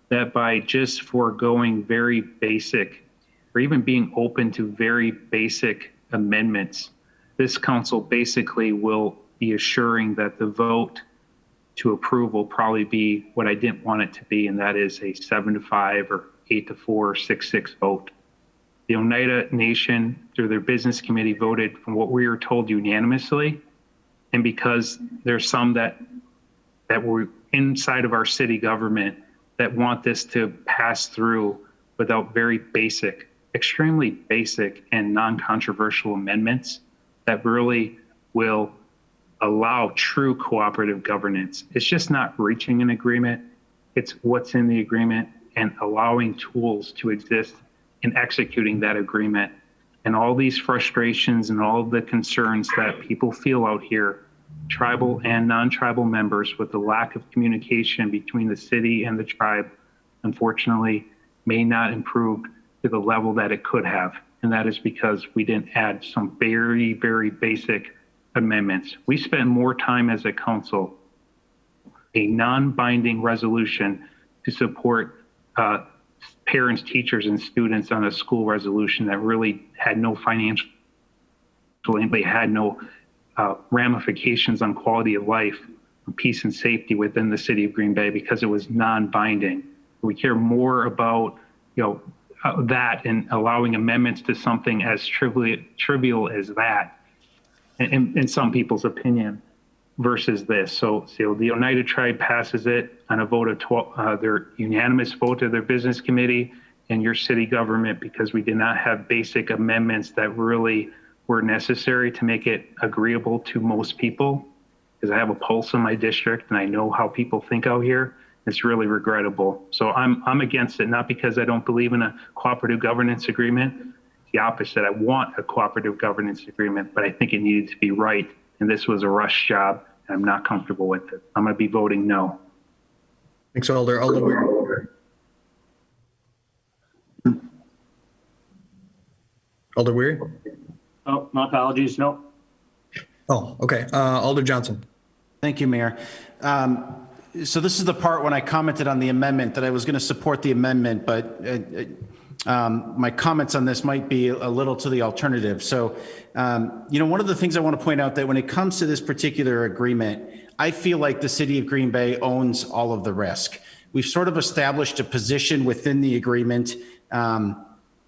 that by just foregoing very basic, or even being open to very basic amendments, this council basically will be assuring that the vote to approve will probably be what I didn't want it to be, and that is a 7-5 or 8-4 or 6-6 vote. The Oneida Nation, through their business committee, voted from what we were told unanimously. And because there's some that were inside of our city government that want this to pass through without very basic, extremely basic and non-controversial amendments that really will allow true cooperative governance. It's just not reaching an agreement. It's what's in the agreement and allowing tools to exist in executing that agreement. And all these frustrations and all of the concerns that people feel out here, tribal and non-tribal members, with the lack of communication between the city and the tribe, unfortunately, may not improve to the level that it could have. And that is because we didn't add some very, very basic amendments. We spent more time as a council, a non-binding resolution to support parents, teachers, and students on a school resolution that really had no financial, they had no ramifications on quality of life, peace and safety within the city of Green Bay, because it was non-binding. We care more about, that and allowing amendments to something as trivial as that, in some people's opinion, versus this. So the United Tribe passes it on a vote of 12, their unanimous vote of their business committee and your city government, because we did not have basic amendments that really were necessary to make it agreeable to most people. Because I have a pulse in my district and I know how people think out here. It's really regrettable. So I'm against it, not because I don't believe in a cooperative governance agreement. The opposite. I want a cooperative governance agreement, but I think it needed to be right. And this was a rush job, and I'm not comfortable with it. I'm going to be voting no. Thanks, Alder. Alder Weary? Oh, my apologies. No. Oh, okay. Alder Johnson. Thank you, Mayor. So this is the part when I commented on the amendment that I was going to support the amendment, but my comments on this might be a little to the alternative. So, one of the things I want to point out that when it comes to this particular agreement, I feel like the city of Green Bay owns all of the risk. We've sort of established a position within the agreement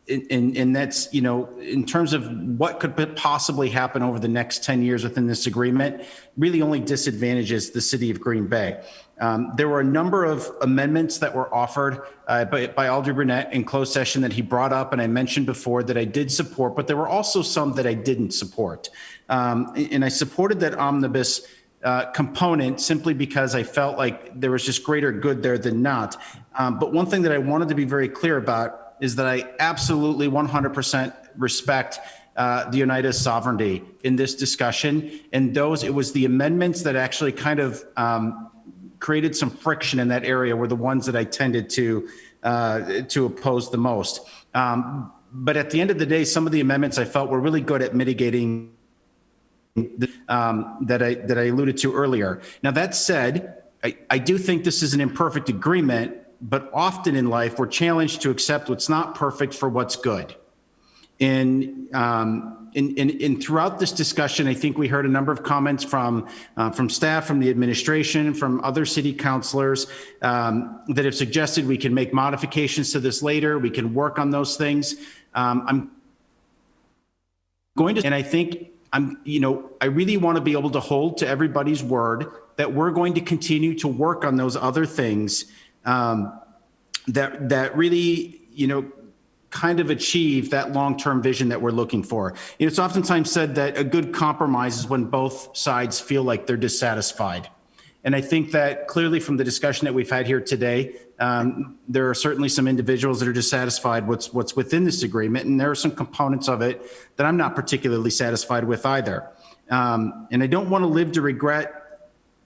and that's, you know, in terms of what could possibly happen over the next 10 years within this agreement, really only disadvantages the city of Green Bay. There were a number of amendments that were offered by Alder Burnett in closed session that he brought up, and I mentioned before that I did support, but there were also some that I didn't support. And I supported that omnibus component simply because I felt like there was just greater good there than not. But one thing that I wanted to be very clear about is that I absolutely 100% respect the Oneida sovereignty in this discussion. And it was the amendments that actually kind of created some friction in that area were the ones that I tended to oppose the most. But at the end of the day, some of the amendments I felt were really good at mitigating that I alluded to earlier. Now, that said, I do think this is an imperfect agreement, but often in life, we're challenged to accept what's not perfect for what's good. And throughout this discussion, I think we heard a number of comments from staff, from the administration, from other city councilors that have suggested we can make modifications to this later. We can work on those things. I'm going to, and I think I really want to be able to hold to everybody's word that we're going to continue to work on those other things that really, kind of achieve that long-term vision that we're looking for. It's oftentimes said that a good compromise is when both sides feel like they're dissatisfied. And I think that clearly from the discussion that we've had here today, there are certainly some individuals that are dissatisfied what's within this agreement, and there are some components of it that I'm not particularly satisfied with either. And I don't want to live to regret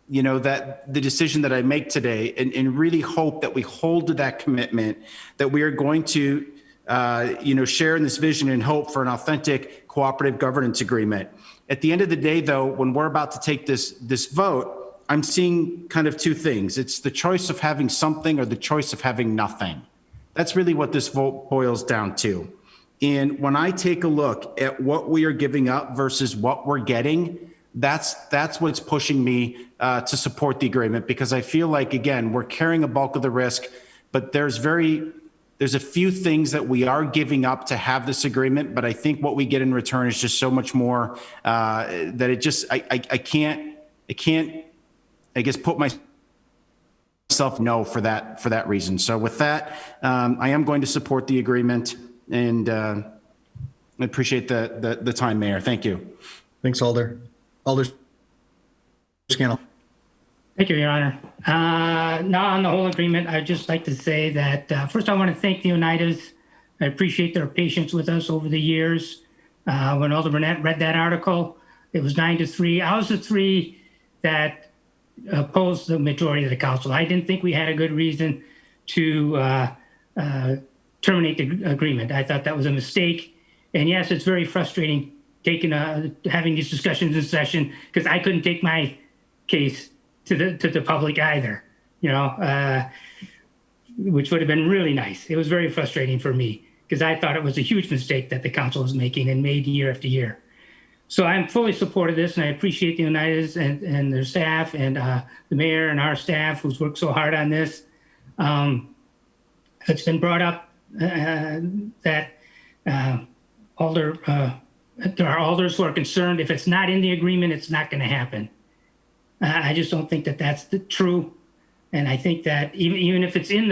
that the decision that I make today, and really hope that we hold to that commitment, that we are going to share in this vision and hope for an authentic cooperative governance agreement. At the end of the day, though, when we're about to take this vote, I'm seeing kind of two things. It's the choice of having something or the choice of having nothing. That's really what this vote boils down to. And when I take a look at what we are giving up versus what we're getting, that's what's pushing me to support the agreement, because I feel like, again, we're carrying a bulk of the risk, but there's a few things that we are giving up to have this agreement, but I think what we get in return is just so much more that it just, I can't, I guess, put myself no for that reason. So with that, I am going to support the agreement, and I appreciate the time, Mayor. Thank you. Thanks, Alder. Alder Scannell. Thank you, Your Honor. Now on the whole agreement, I'd just like to say that first I want to thank the Oneidas. I appreciate their patience with us over the years. When Alder Burnett read that article, it was 9-3. I was the 3 that opposed the majority of the council. I didn't think we had a good reason to terminate the agreement. I thought that was a mistake. And yes, it's very frustrating having these discussions in session, because I couldn't take my case to the public either, which would have been really nice. It was very frustrating for me, because I thought it was a huge mistake that the council was making and made year after year. So I'm fully supportive of this, and I appreciate the Oneidas and their staff, and the mayor and our staff who's worked so hard on this. It's been brought up that there are alders who are concerned if it's not in the agreement, it's not going to happen. I just don't think that that's true, and I think that even if it's in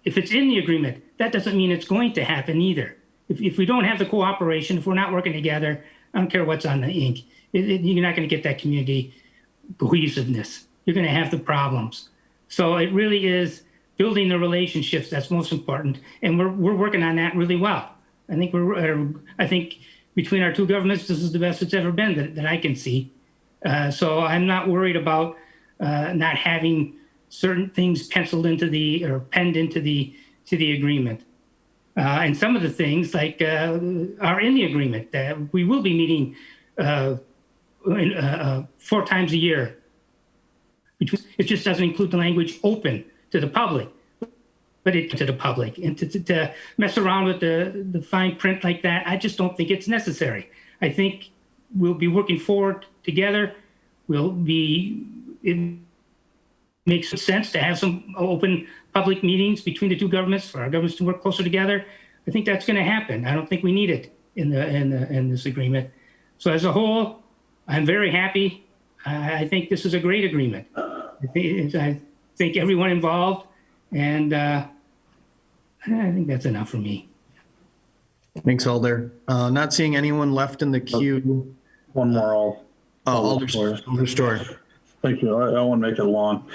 the agreement, that doesn't mean it's going to happen either. If we don't have the cooperation, if we're not working together, I don't care what's on the ink. You're not going to get that community cohesiveness. You're going to have the problems. So it really is building the relationships that's most important, and we're working on that really well. I think between our two governments, this is the best it's ever been that I can see. So I'm not worried about not having certain things penciled into or penned into the agreement. And some of the things like are in the agreement that we will be meeting 4 times a year. It just doesn't include the language open to the public, but to the public, and to mess around with the fine print like that, I just don't think it's necessary. I think we'll be working forward together. It makes sense to have some open public meetings between the two governments, for our governments to work closer together. I think that's going to happen. I don't think we need it in this agreement. So as a whole, I'm very happy. I think this is a great agreement. I think everyone involved, and I think that's enough for me. Thanks, Alder. Not seeing anyone left in the queue. One more. Alder Story. Thank you. I won't make it long.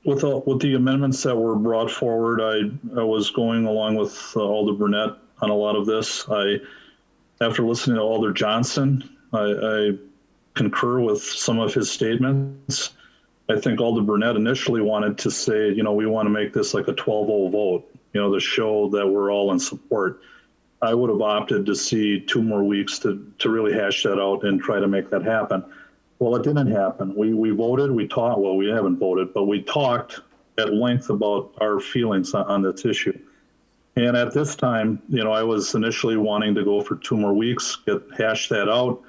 With the amendments that were brought forward, I was going along with Alder Burnett on a lot of this. After listening to Alder Johnson, I concur with some of his statements. I think Alder Burnett initially wanted to say, we want to make this like a 12-0 vote, to show that we're all in support. I would have opted to see 2 more weeks to really hash that out and try to make that happen. Well, it didn't happen. We voted, we talked, well, we haven't voted, but we talked at length about our feelings on this issue. And at this time, I was initially wanting to go for 2 more weeks, hash that out.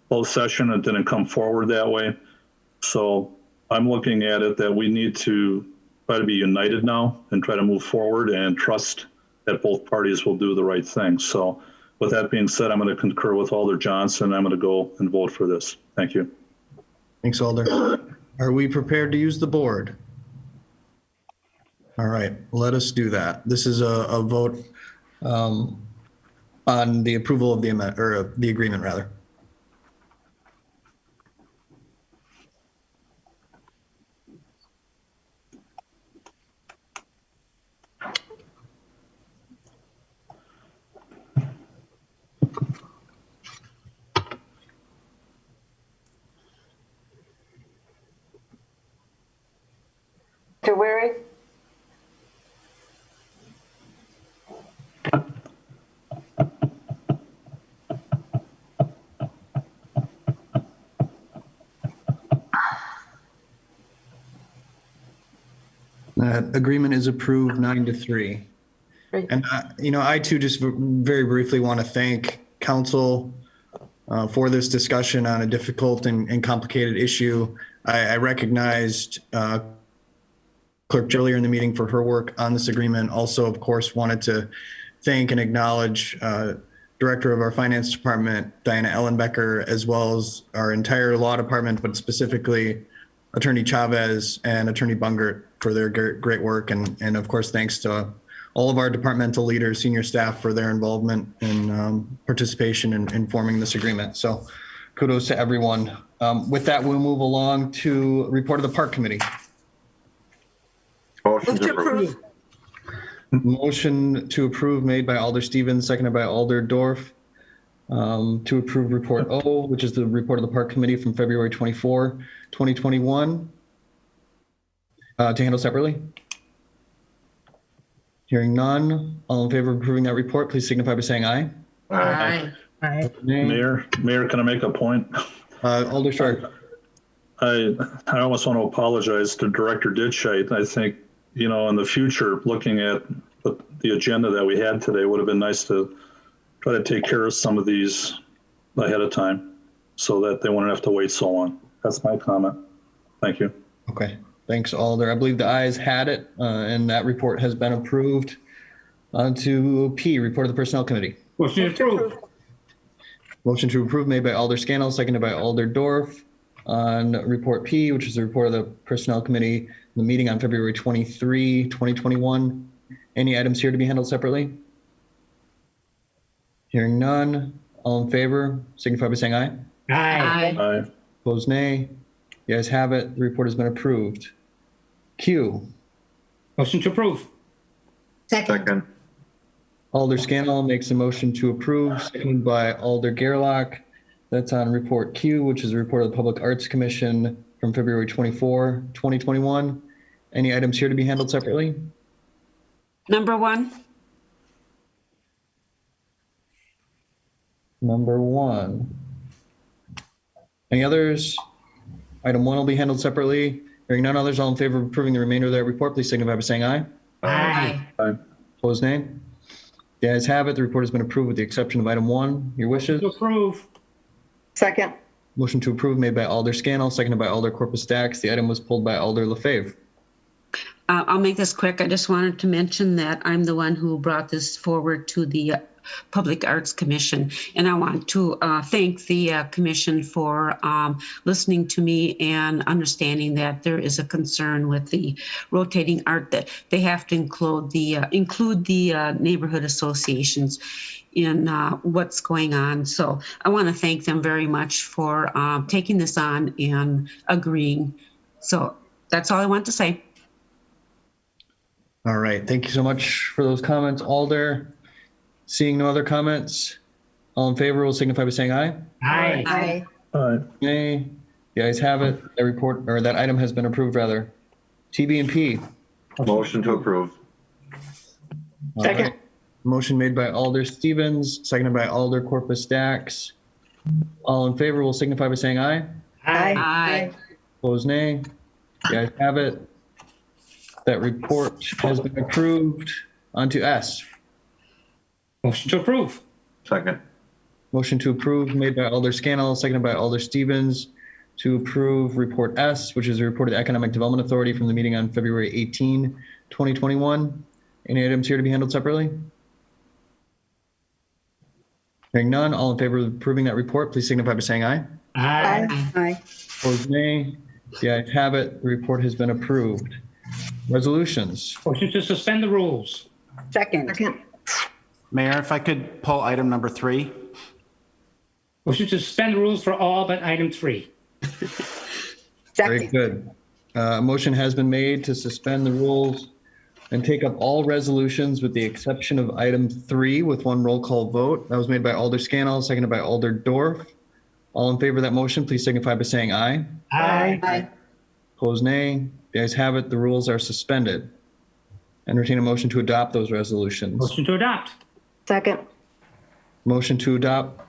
Closed session, it didn't come forward that way. So I'm looking at it that we need to try to be united now and try to move forward and trust that both parties will do the right thing. So with that being said, I'm going to concur with Alder Johnson. I'm going to go and vote for this. Thank you. Thanks, Alder. Are we prepared to use the board? All right, let us do that. This is a vote on the approval of the amendment, or the agreement, rather. Mr. Weary? That agreement is approved 9-3. Great. And, I too just very briefly want to thank council for this discussion on a difficult and complicated issue. I recognized Clerk earlier in the meeting for her work on this agreement. Also, of course, wanted to thank and acknowledge Director of our Finance Department, Diana Ellenbecker, as well as our entire law department, but specifically Attorney Chavez and Attorney Bungert for their great work. And of course, thanks to all of our departmental leaders, senior staff for their involvement and participation in forming this agreement. So kudos to everyone. With that, we'll move along to report of the Park Committee. Motion to approve. Motion to approve made by Alder Stevens, seconded by Alder Dorf. To approve report O, which is the report of the Park Committee from February 24, 2021. To handle separately. Hearing none, all in favor of approving that report, please signify by saying aye. Aye. Mayor, can I make a point? Alder Sharp. I almost want to apologize to Director Ditchite. I think, in the future, looking at the agenda that we had today, would have been nice to try to take care of some of these ahead of time so that they wouldn't have to wait so long. That's my comment. Thank you. Okay, thanks, Alder. I believe the ayes had it, and that report has been approved. On to P, report of the Personnel Committee. Motion to approve. Motion to approve made by Alder Scannell, seconded by Alder Dorf. On report P, which is the report of the Personnel Committee, the meeting on February 23, 2021. Any items here to be handled separately? Hearing none, all in favor, signify by saying aye. Aye. Aye. Opposed, nay. The ayes have it. The report has been approved. Q. Motion to approve. Second. Alder Scannell makes a motion to approve, seconded by Alder Gerlach. That's on report Q, which is a report of the Public Arts Commission from February 24, 2021. Any items here to be handled separately? Number 1. Number 1. Any others? Item 1 will be handled separately. Hearing none others, all in favor of approving the remainder of that report, please signify by saying aye. Aye. Aye. Opposed, nay. The ayes have it. The report has been approved with the exception of item 1. Your wishes? To approve. Second. Motion to approve made by Alder Scannell, seconded by Alder Corpus Dax. The item was pulled by Alder Lefebvre. I'll make this quick. I just wanted to mention that I'm the one who brought this forward to the Public Arts Commission. And I want to thank the commission for listening to me and understanding that there is a concern with the rotating art, that they have to include the neighborhood associations in what's going on. So I want to thank them very much for taking this on and agreeing. So that's all I want to say. All right. Thank you so much for those comments, Alder. Seeing no other comments, all in favor will signify by saying aye. Aye. Nay. The ayes have it. That report, or that item has been approved, rather. TB&P. Motion to approve. Second. Right. Motion made by Alder Stevens, seconded by Alder Corpus Dax. All in favor will signify by saying aye. Aye. Opposed, nay. The ayes have it. That report has been approved. On to S. Motion to approve. Second. Motion to approve made by Alder Scannell, seconded by Alder Stevens, to approve Report S, which is a report of the Economic Development Authority from the meeting on February 18, 2021. Any items here to be handled separately? Hearing none, all in favor of approving that report, please signify by saying aye. Aye. Opposed, nay. The ayes have it. The report has been approved. Resolutions. Motion to suspend the rules. Second. Mayor, if I could pull item number 3. Motion to suspend the rules for all but item 3. Very good. Motion has been made to suspend the rules and take up all resolutions with the exception of item 3 with one roll call vote. That was made by Alder Scannell, seconded by Alder Dorf. All in favor of that motion, please signify by saying aye. Aye. Opposed, nay. The ayes have it. The rules are suspended. Entertain a motion to adopt those resolutions. Motion to adopt. Second. Motion to adopt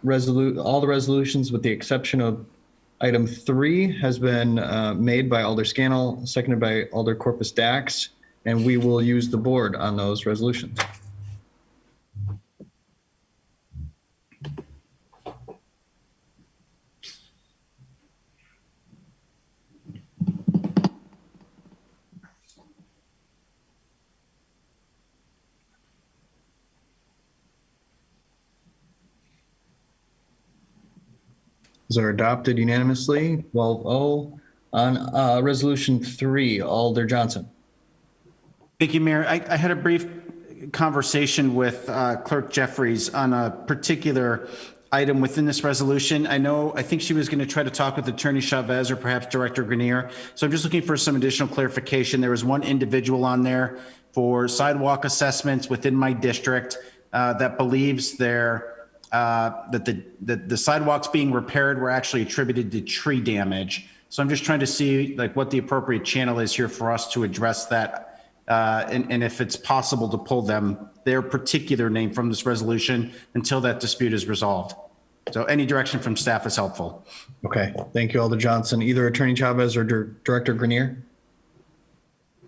all the resolutions with the exception of item 3 has been made by Alder Scannell, seconded by Alder Corpus Dax, and we will use the board on those resolutions. Those are adopted unanimously, 12-0. On resolution 3, Alder Johnson. Thank you, Mayor. I had a brief conversation with Clerk Jeffries on a particular item within this resolution. I think she was going to try to talk with Attorney Chavez or perhaps Director Grenier. So I'm just looking for some additional clarification. There was one individual on there for sidewalk assessments within my district that believes that the sidewalks being repaired were actually attributed to tree damage. So I'm just trying to see what the appropriate channel is here for us to address that. And if it's possible to pull their particular name from this resolution until that dispute is resolved. So any direction from staff is helpful. Okay, thank you, Alder Johnson. Either Attorney Chavez or Director Grenier.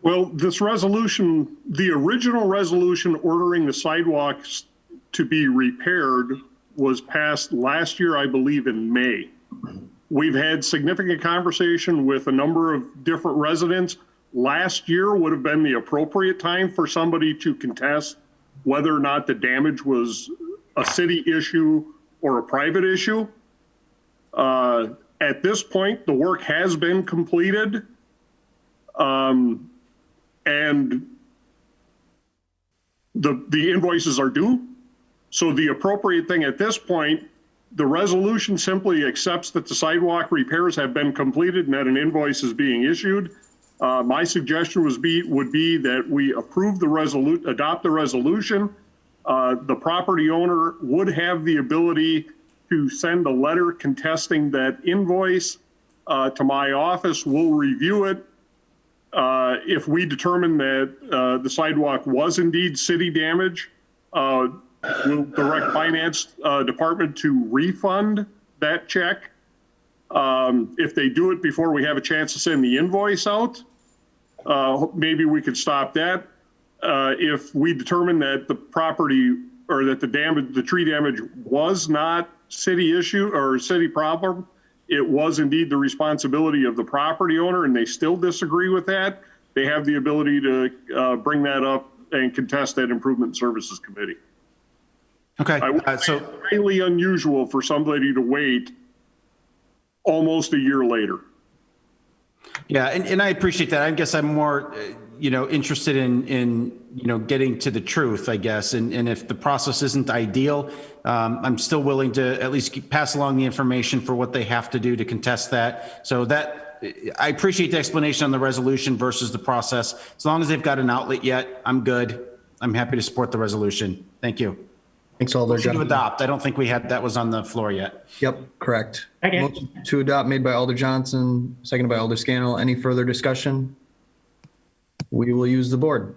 Well, this resolution, the original resolution ordering the sidewalks to be repaired was passed last year, I believe in May. We've had significant conversation with a number of different residents. Last year would have been the appropriate time for somebody to contest whether or not the damage was a city issue or a private issue. At this point, the work has been completed. And the invoices are due. So the appropriate thing at this point, the resolution simply accepts that the sidewalk repairs have been completed and that an invoice is being issued. My suggestion would be that we approve adopt the resolution. The property owner would have the ability to send a letter contesting that invoice to my office. We'll review it. If we determine that the sidewalk was indeed city damage, we'll direct finance department to refund that check. If they do it before we have a chance to send the invoice out, maybe we could stop that. If we determine that the property or that the tree damage was not city issue or city problem, it was indeed the responsibility of the property owner and they still disagree with that, they have the ability to bring that up and contest that Improvement Services Committee. Okay, So highly unusual for somebody to wait almost a year later. yeah, and I appreciate that. I guess I'm more, interested in getting to the truth, I guess. And if the process isn't ideal, I'm still willing to at least pass along the information for what they have to do to contest that. So that, I appreciate the explanation on the resolution versus the process. As long as they've got an outlet yet, I'm good. I'm happy to support the resolution. Thank you. Thanks, Alder Motion to Johnson. adopt. I don't think that was on the floor yet. Yep, correct. Okay. Motion to adopt made by Alder Johnson, seconded by Alder Scannell. Any further discussion? We will use the board.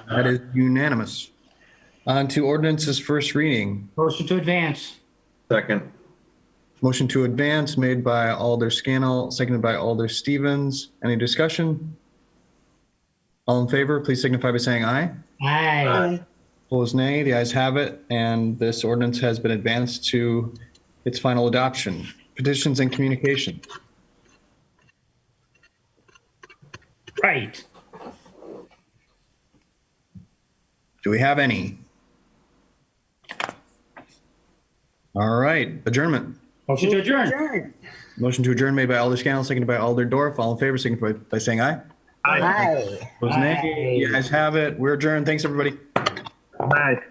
That is unanimous. On to ordinance's first reading. Motion to advance. Second. Motion to advance made by Alder Scannell, seconded by Alder Stevens. Any discussion? All in favor, please signify by saying aye. Aye. Opposed, nay. The ayes have it, and this ordinance has been advanced to its final adoption. Petitions and communication. Right. Do we have any? All right, adjournment. Motion to adjourn. Motion to adjourn made by Alder Scannell, seconded by Alder Dorf. All in favor, signify by saying aye. Aye. Opposed, nay. The ayes have it. We're adjourned. Thanks, everybody. Bye.